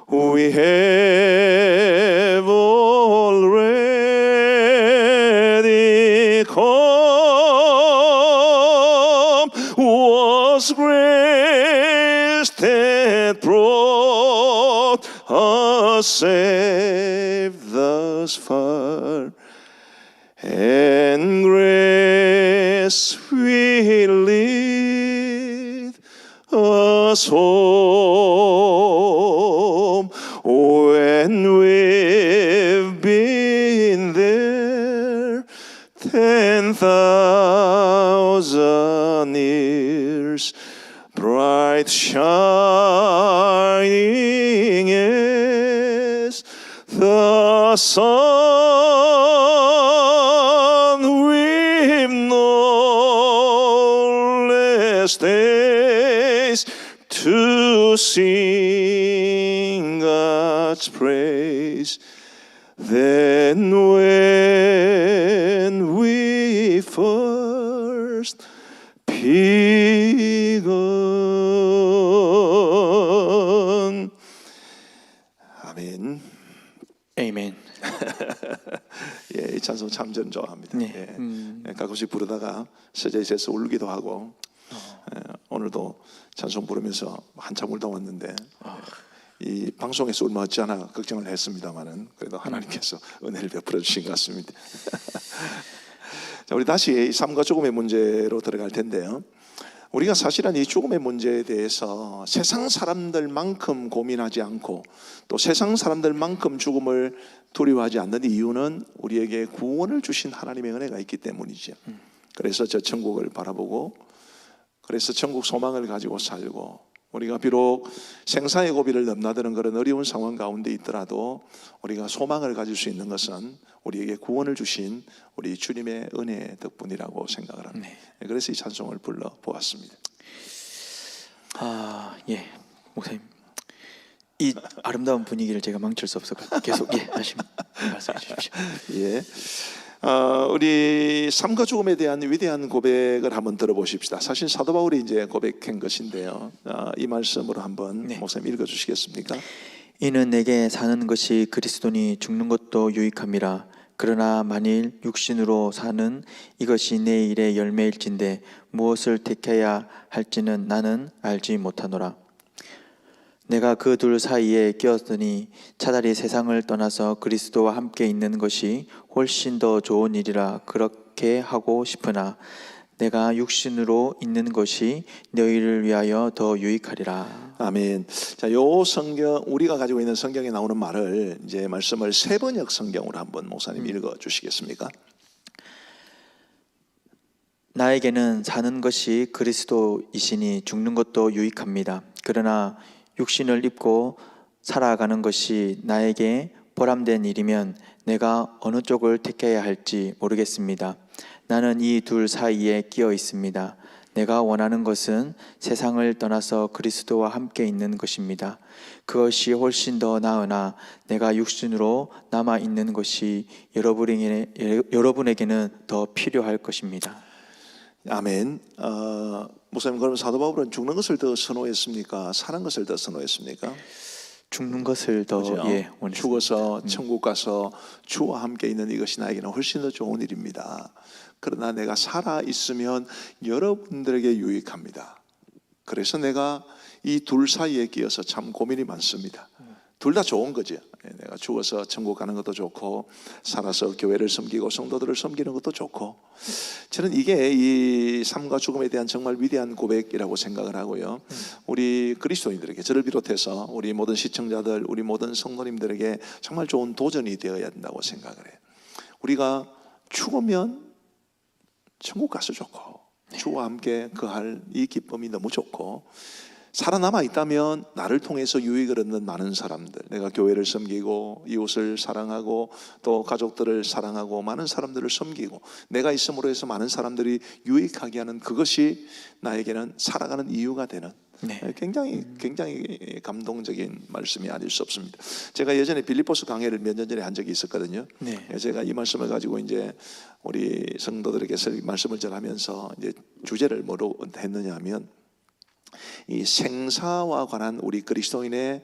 we have already come. Was grace that brought us safe thus far, and grace will lead us home when we've been there 10,000 years, bright shining as the sun. endless days to sing God's praise. Then when we first begun. 아멘. 아멘. 예, 이 찬송 참 전 좋아합니다. 네. 예. 가끔씩 부르다가 서재에서 울기도 하고 오늘도 찬송 부르면서 한참 울다 왔는데 이 방송에서 울면 어찌하나 걱정을 했습니다만은 그래도 하나님께서 은혜를 베풀어 주신 것 같습니다. 자, 우리 다시 삶과 죽음의 문제로 들어갈 텐데요. 우리가 사실은 이 죽음의 문제에 대해서 세상 사람들만큼 고민하지 않고 또 세상 사람들만큼 죽음을 두려워하지 않는 이유는 우리에게 구원을 주신 하나님의 은혜가 있기 때문이죠. 그래서 저 천국을 바라보고 그래서 천국 소망을 가지고 살고 우리가 비록 생사의 고비를 넘나드는 그런 어려운 상황 가운데 있더라도 우리가 소망을 가질 수 있는 것은 우리에게 구원을 주신 우리 주님의 은혜 덕분이라고 생각을 합니다. 네. 그래서 이 찬송을 불러보았습니다. 예, 목사님, 이 아름다운 분위기를 제가 망칠 수 없어 계속 말씀해 주십시오. 예. 우리 삶과 죽음에 대한 위대한 고백을 한번 들어보십시다. 사실 사도 바울이 이제 고백한 것인데요. 이 말씀으로 한번 목사님 읽어주시겠습니까? 이는 내게 사는 것이 그리스도니 죽는 것도 유익함이라. 그러나 만일 육신으로 사는 이것이 내 일의 열매일진데 무엇을 택해야 할지는 나는 알지 못하노라. 내가 그 둘 사이에 끼었더니 차라리 세상을 떠나서 그리스도와 함께 있는 것이 훨씬 더 좋은 일이라 그렇게 하고 싶으나 내가 육신으로 있는 것이 너희를 위하여 더 유익하리라. 아멘. 자, 요 성경 우리가 가지고 있는 성경에 나오는 말을 이제 말씀을 세번역 성경으로 한번 목사님 읽어 주시겠습니까? 나에게는 사는 것이 그리스도이시니 죽는 것도 유익합니다. 그러나 육신을 입고 살아가는 것이 나에게 보람된 일이면 내가 어느 쪽을 택해야 할지 모르겠습니다. 나는 이 둘 사이에 끼어 있습니다. 내가 원하는 것은 세상을 떠나서 그리스도와 함께 있는 것입니다. 그것이 훨씬 더 나으나 내가 육신으로 남아 있는 것이 여러분에게는 더 필요할 것입니다. 아멘. 목사님, 그럼 사도 바울은 죽는 것을 더 선호했습니까? 사는 것을 더 선호했습니까? 죽는 것을 더 그렇죠? 원했습니다. 죽어서 천국 가서 주와 함께 있는 이것이 나에게는 훨씬 더 좋은 일입니다. 그러나 내가 살아 있으면 여러분들에게 유익합니다. 그래서 내가 이 둘 사이에 끼어서 참 고민이 많습니다. 둘 다 좋은 거죠. 내가 죽어서 천국 가는 것도 좋고 살아서 교회를 섬기고 성도들을 섬기는 것도 좋고, 저는 이게 이 삶과 죽음에 대한 정말 위대한 고백이라고 생각을 하고요. 우리 그리스도인들에게, 저를 비롯해서 우리 모든 시청자들, 우리 모든 성도님들에게 정말 좋은 도전이 되어야 된다고 생각을 해요. 우리가 죽으면 천국 가서 좋고 주와 함께 거할 이 기쁨이 너무 좋고, 살아남아 있다면 나를 통해서 유익을 얻는 많은 사람들, 내가 교회를 섬기고 이웃을 사랑하고 또 가족들을 사랑하고 많은 사람들을 섬기고 내가 있음으로 해서 많은 사람들이 유익하게 하는, 그것이 나에게는 살아가는 이유가 되는 굉장히 감동적인 말씀이 아닐 수 없습니다. 제가 예전에 빌립보서 강해를 몇 년 전에 한 적이 있었거든요. 제가 이 말씀을 가지고 이제 우리 성도들에게 말씀을 전하면서 이제 주제를 뭐로 했느냐 하면, 이 생사와 관한 우리 그리스도인의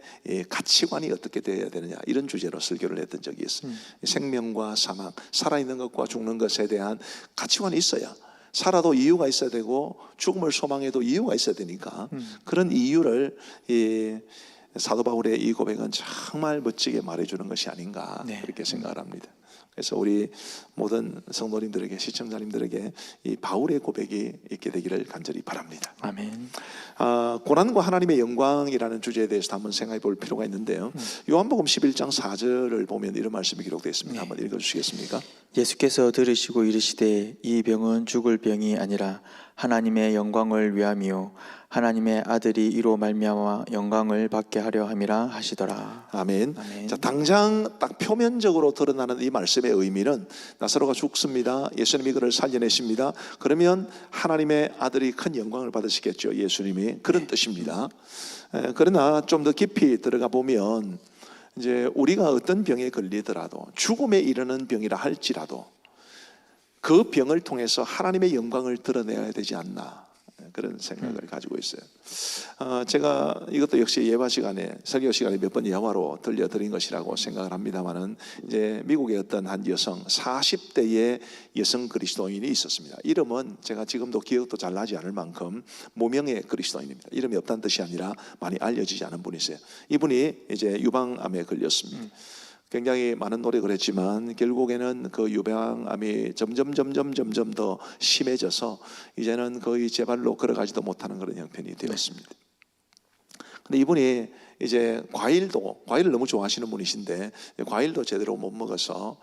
가치관이 어떻게 되어야 되느냐, 이런 주제로 설교를 했던 적이 있어요. 생명과 사망, 살아있는 것과 죽는 것에 대한 가치관이 있어야, 살아도 이유가 있어야 되고 죽음을 소망해도 이유가 있어야 되니까, 그런 이유를 사도 바울의 이 고백은 정말 멋지게 말해주는 것이 아닌가 그렇게 생각을 합니다. 그래서 우리 모든 성도님들에게, 시청자님들에게 이 바울의 고백이 있게 되기를 간절히 바랍니다. 아멘. 고난과 하나님의 영광이라는 주제에 대해서 한번 생각해 볼 필요가 있는데요. 요한복음 11장 4절을 보면 이런 말씀이 기록되어 있습니다. 한번 읽어주시겠습니까? 예수께서 들으시고 이르시되 이 병은 죽을 병이 아니라 하나님의 영광을 위함이요 하나님의 아들이 이로 말미암아 영광을 받게 하려 함이라 하시더라. 아멘. 아멘. 자, 당장 딱 표면적으로 드러나는 이 말씀의 의미는 나사로가 죽습니다. 예수님이 그를 살려내십니다. 그러면 하나님의 아들이 큰 영광을 받으시겠죠. 예수님이 그런 뜻입니다. 그러나 좀 더 깊이 들어가 보면 이제 우리가 어떤 병에 걸리더라도 죽음에 이르는 병이라 할지라도 그 병을 통해서 하나님의 영광을 드러내야 되지 않나 그런 생각을 가지고 있어요. 제가 이것도 역시 예화 시간에 설교 시간에 몇 번 예화로 들려드린 것이라고 생각을 합니다만은 이제 미국의 어떤 한 여성 40대의 여성 그리스도인이 있었습니다. 이름은 제가 지금도 기억도 잘 나지 않을 만큼 무명의 그리스도인입니다. 이름이 없다는 뜻이 아니라 많이 알려지지 않은 분이세요. 이분이 이제 유방암에 걸렸습니다. 굉장히 많은 노력을 했지만 결국에는 그 유방암이 점점 더 심해져서 이제는 거의 제 발로 걸어가지도 못하는 그런 형편이 되었습니다. 근데 이분이 이제 과일을 너무 좋아하시는 분이신데 과일도 제대로 못 먹어서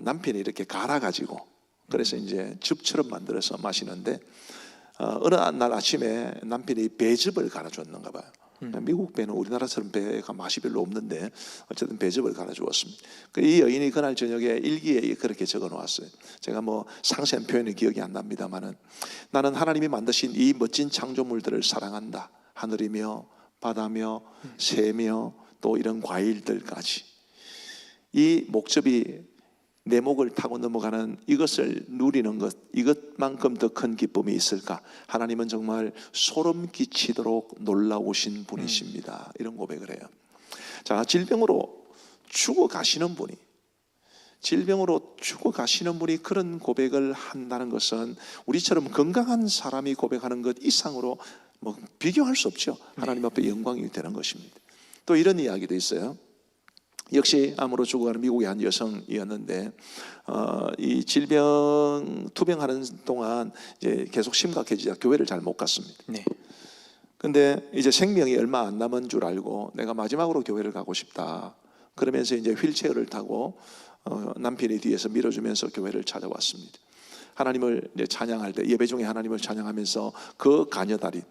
남편이 이렇게 갈아가지고 그래서 이제 즙처럼 만들어서 마시는데 어느 날 아침에 남편이 배즙을 갈아줬는가 봐요. 미국 배는 우리나라처럼 배가 맛이 별로 없는데 어쨌든 배즙을 갈아주었습니다. 이 여인이 그날 저녁에 일기에 그렇게 적어놓았어요. 제가 뭐 상세한 표현이 기억이 안 납니다만은 나는 하나님이 만드신 이 멋진 창조물들을 사랑한다. 하늘이며 바다며 새며 또 이런 과일들까지 이 목적이 내 목을 타고 넘어가는 이것을 누리는 것, 이것만큼 더 큰 기쁨이 있을까? 하나님은 정말 소름 끼치도록 놀라우신 분이십니다. 이런 고백을 해요. 자, 질병으로 죽어가시는 분이 그런 고백을 한다는 것은 우리처럼 건강한 사람이 고백하는 것 이상으로 뭐 비교할 수 없죠. 하나님 앞에 영광이 되는 것입니다. 또 이런 이야기도 있어요. 역시 암으로 죽어가는 미국의 한 여성이었는데 이 질병 투병하는 동안 이제 계속 심각해지자 교회를 잘 못 갔습니다. 네. 근데 이제 생명이 얼마 안 남은 줄 알고 내가 마지막으로 교회를 가고 싶다. 그러면서 이제 휠체어를 타고 남편이 뒤에서 밀어주면서 교회를 찾아왔습니다. 하나님을 이제 찬양할 때 예배 중에 하나님을 찬양하면서 그 가녀달인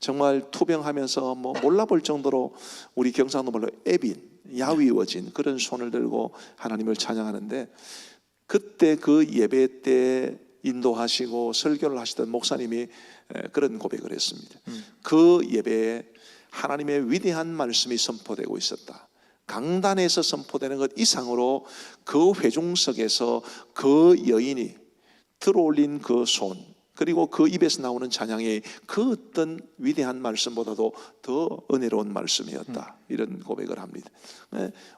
정말 투병하면서 뭐 몰라볼 정도로 우리 경상도 말로 야위워진 그런 손을 들고 하나님을 찬양하는데 그때 그 예배 때 인도하시고 설교를 하시던 목사님이 그런 고백을 했습니다. 그 예배에 하나님의 위대한 말씀이 선포되고 있었다. 강단에서 선포되는 것 이상으로 그 회중석에서 그 여인이 들어올린 그 손 그리고 그 입에서 나오는 찬양이 그 어떤 위대한 말씀보다도 더 은혜로운 말씀이었다. 이런 고백을 합니다.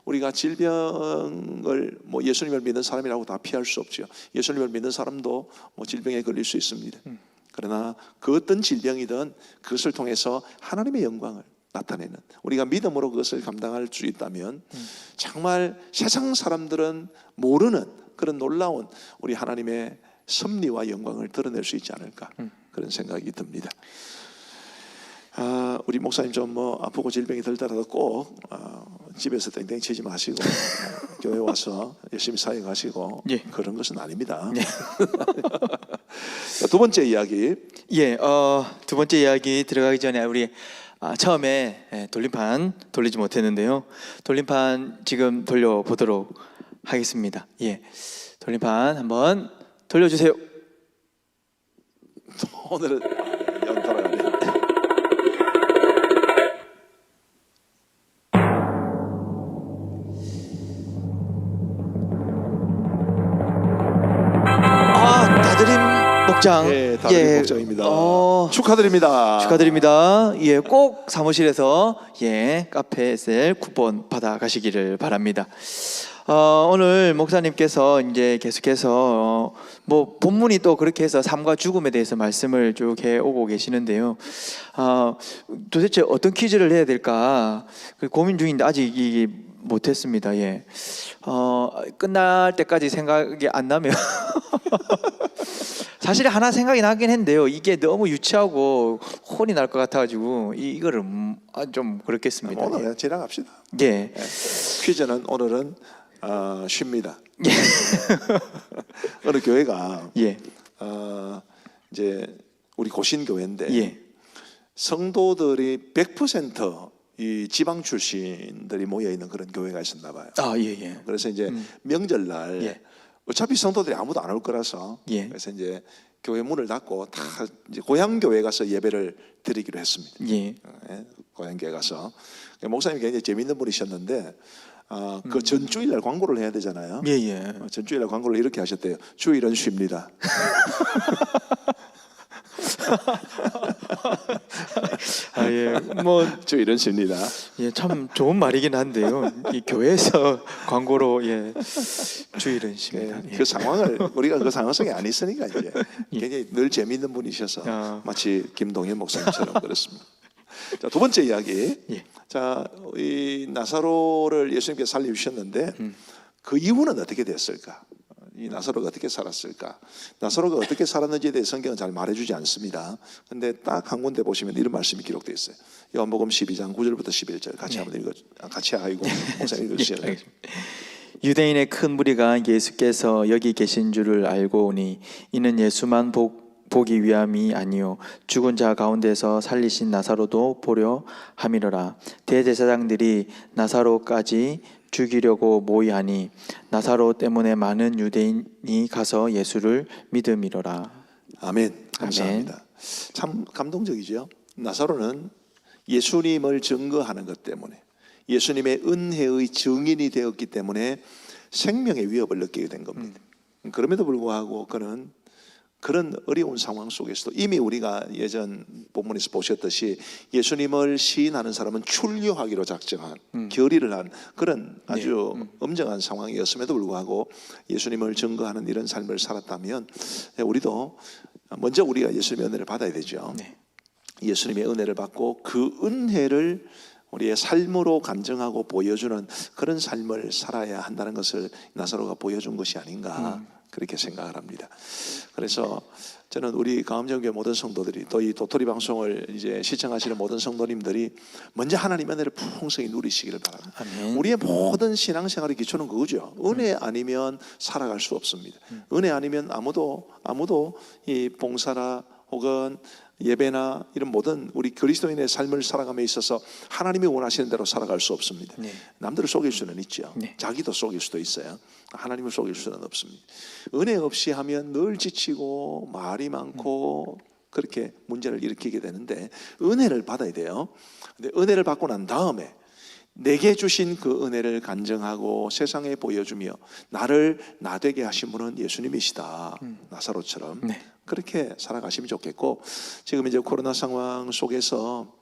우리가 질병을 뭐 예수님을 믿는 사람이라고 다 피할 수 없죠. 예수님을 믿는 사람도 뭐 질병에 걸릴 수 있습니다. 그러나 그 어떤 질병이든 그것을 통해서 하나님의 영광을 나타내는 우리가 믿음으로 그것을 감당할 수 있다면 정말 세상 사람들은 모르는 그런 놀라운 우리 하나님의 섭리와 영광을 드러낼 수 있지 않을까 그런 생각이 듭니다. 우리 목사님 좀 뭐 아프고 질병이 들더라도 꼭 집에서 땡땡 치지 마시고 교회 와서 열심히 사역하시고 예. 그런 것은 아닙니다. 예. 두 번째 이야기. 예, 두 번째 이야기 들어가기 전에 우리 처음에 돌림판 돌리지 못했는데요. 돌림판 지금 돌려보도록 하겠습니다. 예, 돌림판 한번 돌려주세요. 오늘은 연달아가네. 다드림 목장. 네, 다드림 목장입니다. 축하드립니다. 축하드립니다. 예, 꼭 사무실에서 카페 셀 쿠폰 받아 가시기를 바랍니다. 오늘 목사님께서 이제 계속해서 뭐 본문이 또 그렇게 해서 삶과 죽음에 대해서 말씀을 쭉 해오고 계시는데요. 도대체 어떤 퀴즈를 해야 될까 고민 중인데 아직 이게 못했습니다. 예, 끝날 때까지 생각이 안 나면 사실 하나 생각이 나긴 했는데요. 이게 너무 유치하고 혼이 날 것 같아가지고 이거를 좀 그렇겠습니다. 오늘 지나갑시다. 예. 퀴즈는 오늘은 쉽니다. 어느 교회가 예. 이제 우리 고신교회인데 예. 성도들이 100%이 지방 출신들이 모여 있는 그런 교회가 있었나 봐요. 아, 예, 예. 그래서 이제 명절날 예. 어차피 성도들이 아무도 안 올 거라서 예. 그래서 이제 교회 문을 닫고 다 이제 고향 교회 가서 예배를 드리기로 했습니다. 예. 예, 고향 교회 가서 목사님이 굉장히 재미있는 분이셨는데 그 전 주일날 광고를 해야 되잖아요. 예, 예. 전 주일날 광고를 이렇게 하셨대요. 주일은 쉽니다. 아, 예. 뭐 주일은 쉽니다. 예, 참 좋은 말이긴 한데요. 이 교회에서 광고로 예, 주일은 쉽니다. 예. 그 상황을 우리가 그 상황 속에 안 있으니까 이제 굉장히 늘 재미있는 분이셔서 마치 김동현 목사님처럼 그렇습니다. 자, 두 번째 이야기. 예. 자, 이 나사로를 예수님께서 살려주셨는데 그 이후는 어떻게 됐을까? 이 나사로가 어떻게 살았을까? 나사로가 어떻게 살았는지에 대해 성경은 잘 말해주지 않습니다. 근데 딱 한 군데 보시면 이런 말씀이 기록되어 있어요. 요한복음 12장 9절부터 11절 같이 한번 읽어, 같이 하고 목사님 읽어주세요. 유대인의 큰 무리가 예수께서 여기 계신 줄을 알고 오니 이는 예수만 보기 위함이 아니요 죽은 자 가운데서 살리신 나사로도 보려 함이로라. 대제사장들이 나사로까지 죽이려고 모의하니 나사로 때문에 많은 유대인이 가서 예수를 믿음이로라. 아멘. 감사합니다. 참 감동적이죠. 나사로는 예수님을 증거하는 것 때문에 예수님의 은혜의 증인이 되었기 때문에 생명의 위협을 느끼게 된 겁니다. 그럼에도 불구하고 그는 그런 어려운 상황 속에서도 이미 우리가 예전 본문에서 보셨듯이 예수님을 시인하는 사람은 출교하기로 작정한 결의를 한 그런 아주 엄정한 상황이었음에도 불구하고 예수님을 증거하는 이런 삶을 살았다면 우리도 먼저 우리가 예수님의 은혜를 받아야 되죠. 네. 예수님의 은혜를 받고 그 은혜를 우리의 삶으로 간증하고 보여주는 그런 삶을 살아야 한다는 것을 나사로가 보여준 것이 아닌가 그렇게 생각을 합니다. 그래서 저는 우리 가암정교회 모든 성도들이 또 이 도토리 방송을 이제 시청하시는 모든 성도님들이 먼저 하나님의 은혜를 풍성히 누리시기를 바랍니다. 아멘. 우리의 모든 신앙생활의 기초는 그거죠. 은혜 아니면 살아갈 수 없습니다. 은혜 아니면 아무도 이 봉사나 혹은 예배나 이런 모든 우리 그리스도인의 삶을 살아감에 있어서 하나님이 원하시는 대로 살아갈 수 없습니다. 네. 남들을 속일 수는 있죠. 네. 자기도 속일 수도 있어요. 하나님을 속일 수는 없습니다. 은혜 없이 하면 늘 지치고 말이 많고 그렇게 문제를 일으키게 되는데 은혜를 받아야 돼요. 근데 은혜를 받고 난 다음에 내게 주신 그 은혜를 간증하고 세상에 보여주며 나를 나되게 하신 분은 예수님이시다. 나사로처럼 네. 그렇게 살아가시면 좋겠고, 지금 이제 코로나 상황 속에서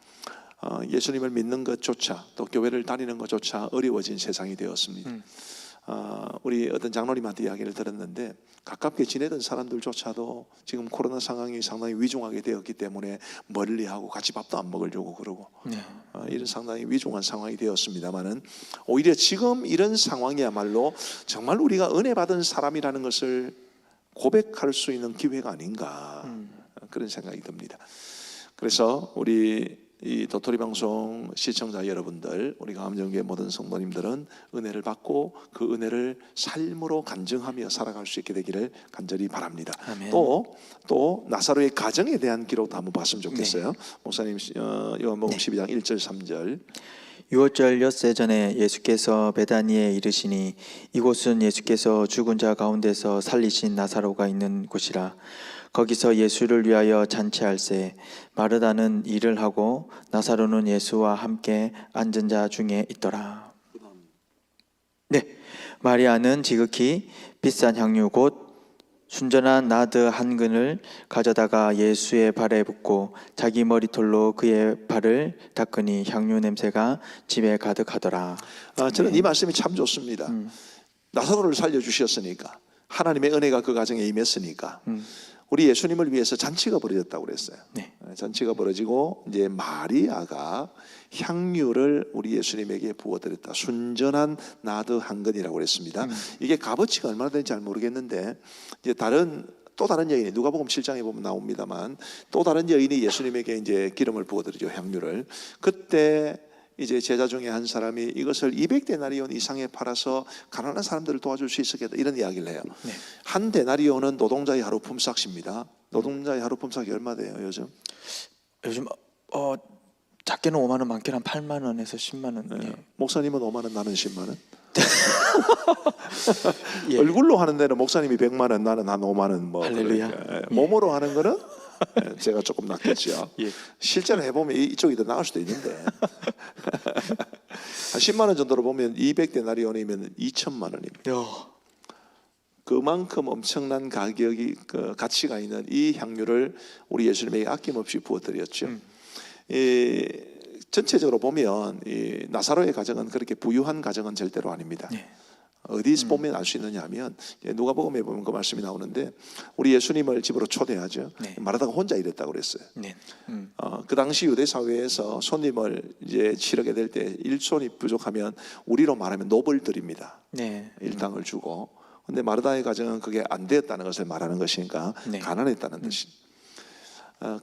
예수님을 믿는 것조차 또 교회를 다니는 것조차 어려워진 세상이 되었습니다. 우리 어떤 장로님한테 이야기를 들었는데 가깝게 지내던 사람들조차도 지금 코로나 상황이 상당히 위중하게 되었기 때문에 멀리하고 같이 밥도 안 먹으려고 그러고 이런 상당히 위중한 상황이 되었습니다만은 오히려 지금 이런 상황이야말로 정말 우리가 은혜 받은 사람이라는 것을 고백할 수 있는 기회가 아닌가 그런 생각이 듭니다. 그래서 우리 이 도토리 방송 시청자 여러분들, 우리 가암정교회 모든 성도님들은 은혜를 받고 그 은혜를 삶으로 간증하며 살아갈 수 있게 되기를 간절히 바랍니다. 아멘. 또 나사로의 가정에 대한 기록도 한번 봤으면 좋겠어요. 목사님 요한복음 12장 1절 3절. 유월절 엿새 전에 예수께서 베다니에 이르시니 이곳은 예수께서 죽은 자 가운데서 살리신 나사로가 있는 곳이라. 거기서 예수를 위하여 잔치할세 마르다는 일을 하고 나사로는 예수와 함께 앉은 자 중에 있더라. 네, 마리아는 지극히 비싼 향유 곧 순전한 나드 한 근을 가져다가 예수의 발에 붓고 자기 머리털로 그의 발을 닦으니 향유 냄새가 집에 가득하더라. 저는 이 말씀이 참 좋습니다. 나사로를 살려주셨으니까, 하나님의 은혜가 그 가정에 임했으니까 우리 예수님을 위해서 잔치가 벌어졌다고 그랬어요. 네. 잔치가 벌어지고 이제 마리아가 향유를 우리 예수님에게 부어드렸다. 순전한 나드 한 근이라고 그랬습니다. 이게 값어치가 얼마나 되는지 잘 모르겠는데 이제 또 다른 여인이 누가복음 7장에 보면 나옵니다만 또 다른 여인이 예수님에게 이제 기름을 부어드리죠. 향유를. 그때 이제 제자 중에 한 사람이 이것을 200데나리온 이상에 팔아서 가난한 사람들을 도와줄 수 있었겠다 이런 이야기를 해요. 네. 한 데나리온은 노동자의 하루 품삯입니다. 노동자의 하루 품삯이 얼마 돼요 요즘? 요즘 작게는 5만 원, 많게는 한 8만 원에서 10만 원. 네. 예. 목사님은 5만 원, 나는 10만 원. 예. 얼굴로 하는 데는 목사님이 100만 원, 나는 한 5만 원. 뭐 할렐루야. 그러니까. 몸으로 하는 거는 제가 조금 낫겠죠. 예. 실제로 해보면 이쪽이 더 나을 수도 있는데 한 10만 원 정도로 보면 200데나리온이면 2천만 원입니다. 야. 그만큼 엄청난 가격이 가치가 있는 이 향유를 우리 예수님에게 아낌없이 부어드렸죠. 전체적으로 보면 이 나사로의 가정은 그렇게 부유한 가정은 절대로 아닙니다. 네. 어디서 보면 알 수 있느냐면 누가복음에 보면 그 말씀이 나오는데 우리 예수님을 집으로 초대하죠. 네. 마르다가 혼자 일했다고 그랬어요. 네. 그 당시 유대 사회에서 손님을 이제 치르게 될 때 일손이 부족하면 우리로 말하면 노벌들입니다. 네. 일당을 주고. 근데 마르다의 가정은 그게 안 되었다는 것을 말하는 것이니까 네. 가난했다는 뜻입니다.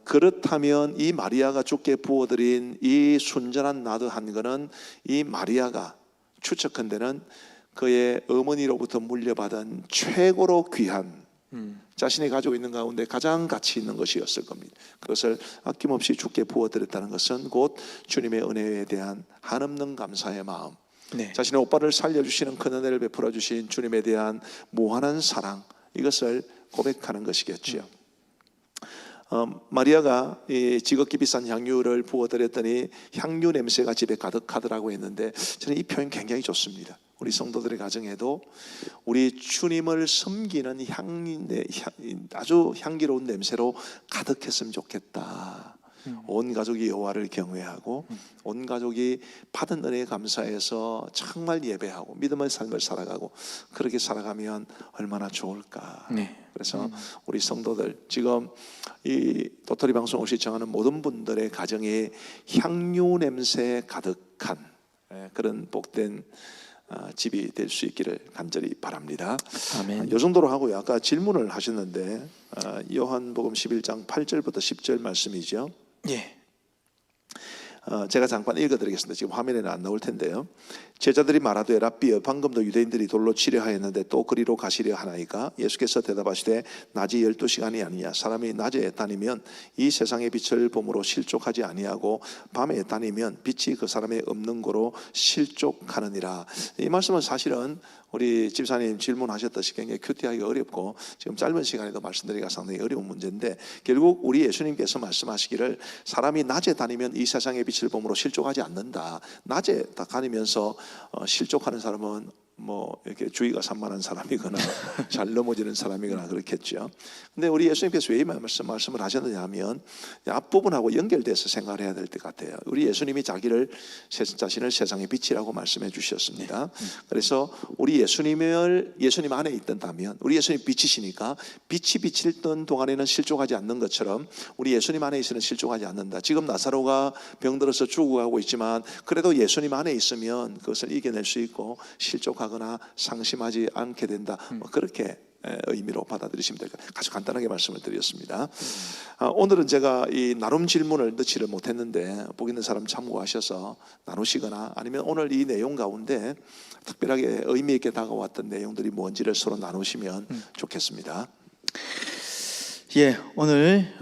그렇다면 이 마리아가 주께 부어드린 이 순전한 나드 한 거는 이 마리아가 추측한데는 그의 어머니로부터 물려받은 최고로 귀한 자신이 가지고 있는 가운데 가장 가치 있는 것이었을 겁니다. 그것을 아낌없이 주께 부어드렸다는 것은 곧 주님의 은혜에 대한 한없는 감사의 마음, 네. 자신의 오빠를 살려주시는 큰 은혜를 베풀어 주신 주님에 대한 무한한 사랑, 이것을 고백하는 것이겠지요. 마리아가 이 지극히 비싼 향유를 부어드렸더니 향유 냄새가 집에 가득하더라고 했는데 저는 이 표현 굉장히 좋습니다. 우리 성도들의 가정에도 우리 주님을 섬기는 아주 향기로운 냄새로 가득했으면 좋겠다. 온 가족이 여호와를 경외하고 온 가족이 받은 은혜에 감사해서 정말 예배하고 믿음의 삶을 살아가고 그렇게 살아가면 얼마나 좋을까. 네. 그래서 우리 성도들 지금 이 도토리 방송을 시청하는 모든 분들의 가정에 향유 냄새 가득한 그런 복된 집이 될 수 있기를 간절히 바랍니다. 아멘. 이 정도로 하고요. 아까 질문을 하셨는데 요한복음 11장 8절부터 10절 말씀이죠. 예. 제가 잠깐 읽어드리겠습니다. 지금 화면에는 안 나올 텐데요. 제자들이 말하되 랍비여 방금도 유대인들이 돌로 치려 하였는데 또 그리로 가시려 하나이까? 예수께서 대답하시되 낮이 12시간이 아니냐. 사람이 낮에 다니면 이 세상의 빛을 봄으로 실족하지 아니하고 밤에 다니면 빛이 그 사람의 없는 고로 실족하느니라. 이 말씀은 사실은 우리 집사님 질문하셨듯이 굉장히 큐티하기가 어렵고 지금 짧은 시간에도 말씀드리기가 상당히 어려운 문제인데 결국 우리 예수님께서 말씀하시기를 사람이 낮에 다니면 이 세상의 빛을 봄으로 실족하지 않는다. 낮에 다니면서 실족하는 사람은 뭐 이렇게 주의가 산만한 사람이거나 잘 넘어지는 사람이거나 그렇겠죠. 근데 우리 예수님께서 왜 이 말씀을 하셨느냐 하면 앞부분하고 연결돼서 생각을 해야 될 것 같아요. 우리 예수님이 자신을 세상의 빛이라고 말씀해 주셨습니다. 그래서 우리 예수님 안에 있던다면 우리 예수님 빛이시니까 빛이 비칠 동안에는 실족하지 않는 것처럼 우리 예수님 안에 있으면 실족하지 않는다. 지금 나사로가 병들어서 죽어가고 있지만 그래도 예수님 안에 있으면 그것을 이겨낼 수 있고 실족하거나 상심하지 않게 된다. 그렇게 의미로 받아들이시면 될 것 같아요. 아주 간단하게 말씀을 드렸습니다. 오늘은 제가 이 나눔 질문을 넣지를 못했는데 복 있는 사람 참고하셔서 나누시거나 아니면 오늘 이 내용 가운데 특별하게 의미 있게 다가왔던 내용들이 뭔지를 서로 나누시면 좋겠습니다. 예, 오늘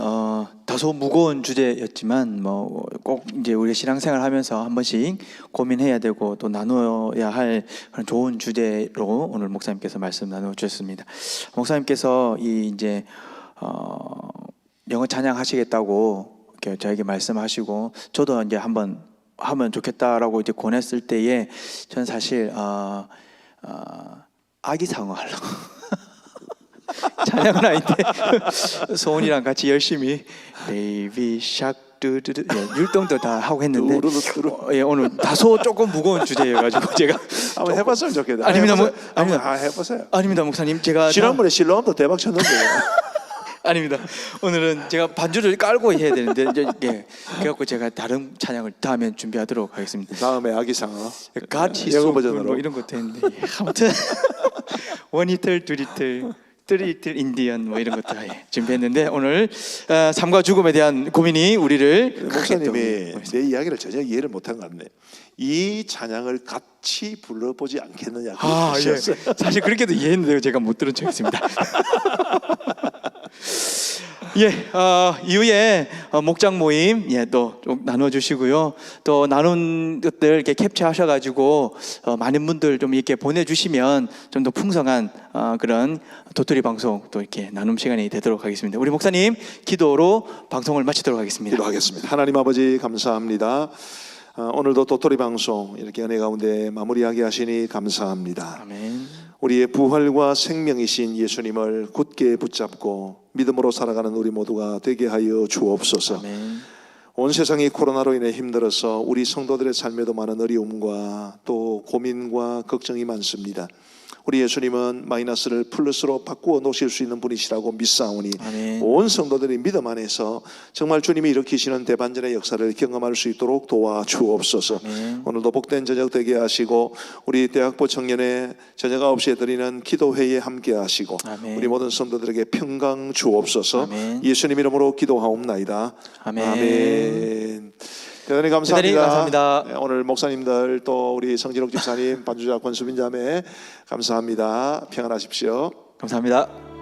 다소 무거운 주제였지만 뭐 꼭 이제 우리 신앙생활 하면서 한 번씩 고민해야 되고 또 나누어야 할 그런 좋은 주제로 오늘 목사님께서 말씀 나누어 주셨습니다. 목사님께서 이 이제 영어 찬양하시겠다고 이렇게 저에게 말씀하시고 저도 이제 한번 하면 좋겠다라고 이제 권했을 때에 저는 사실 아기상어 하려고. 찬양은 아닌데 소은이랑 같이 열심히 베이비 샥 뚜두두 율동도 다 하고 했는데 오늘 다소 조금 무거운 주제여가지고 제가 한번 해봤으면 좋겠다. 아닙니다. 해보세요. 아닙니다 목사님. 제가 지난번에 실로암도 대박 쳤는데 아닙니다. 오늘은 제가 반주를 깔고 해야 되는데 그래갖고 제가 다른 찬양을 다음에 준비하도록 하겠습니다. 다음에 아기상어 같이 영어 버전으로 뭐 이런 것도 했는데 아무튼 원이틀 두리틀 스트리트 인디언 뭐 이런 것도 준비했는데 오늘 삶과 죽음에 대한 고민이 우리를 목사님이 내 이야기를 전혀 이해를 못한 것 같네. 이 찬양을 같이 불러보지 않겠느냐. 예. 사실 그렇게도 이해했는데요. 제가 못 들은 척 했습니다. 예, 이후에 목장 모임 또 좀 나눠주시고요. 또 나눈 것들 이렇게 캡처하셔가지고 많은 분들 좀 이렇게 보내주시면 좀 더 풍성한 그런 도토리 방송 또 이렇게 나눔 시간이 되도록 하겠습니다. 우리 목사님 기도로 방송을 마치도록 하겠습니다. 기도하겠습니다. 하나님 아버지 감사합니다. 오늘도 도토리 방송 이렇게 은혜 가운데 마무리하게 하시니 감사합니다. 아멘. 우리의 부활과 생명이신 예수님을 굳게 붙잡고 믿음으로 살아가는 우리 모두가 되게 하여 주옵소서. 아멘. 온 세상이 코로나로 인해 힘들어서 우리 성도들의 삶에도 많은 어려움과 또 고민과 걱정이 많습니다. 우리 예수님은 마이너스를 플러스로 바꾸어 놓으실 수 있는 분이시라고 믿사오니 아멘. 온 성도들이 믿음 안에서 정말 주님이 일으키시는 대반전의 역사를 경험할 수 있도록 도와주옵소서. 아멘. 오늘도 복된 저녁 되게 하시고 우리 대학부 청년의 저녁 9시에 드리는 기도회에 함께 하시고 아멘. 우리 모든 성도들에게 평강 주옵소서. 아멘. 예수님 이름으로 기도하옵나이다. 아멘. 아멘. 대단히 감사합니다. 대단히 감사합니다. 네, 오늘 목사님들 또 우리 성진욱 집사님, 반주자 권수빈 자매 감사합니다. 평안하십시오. 감사합니다.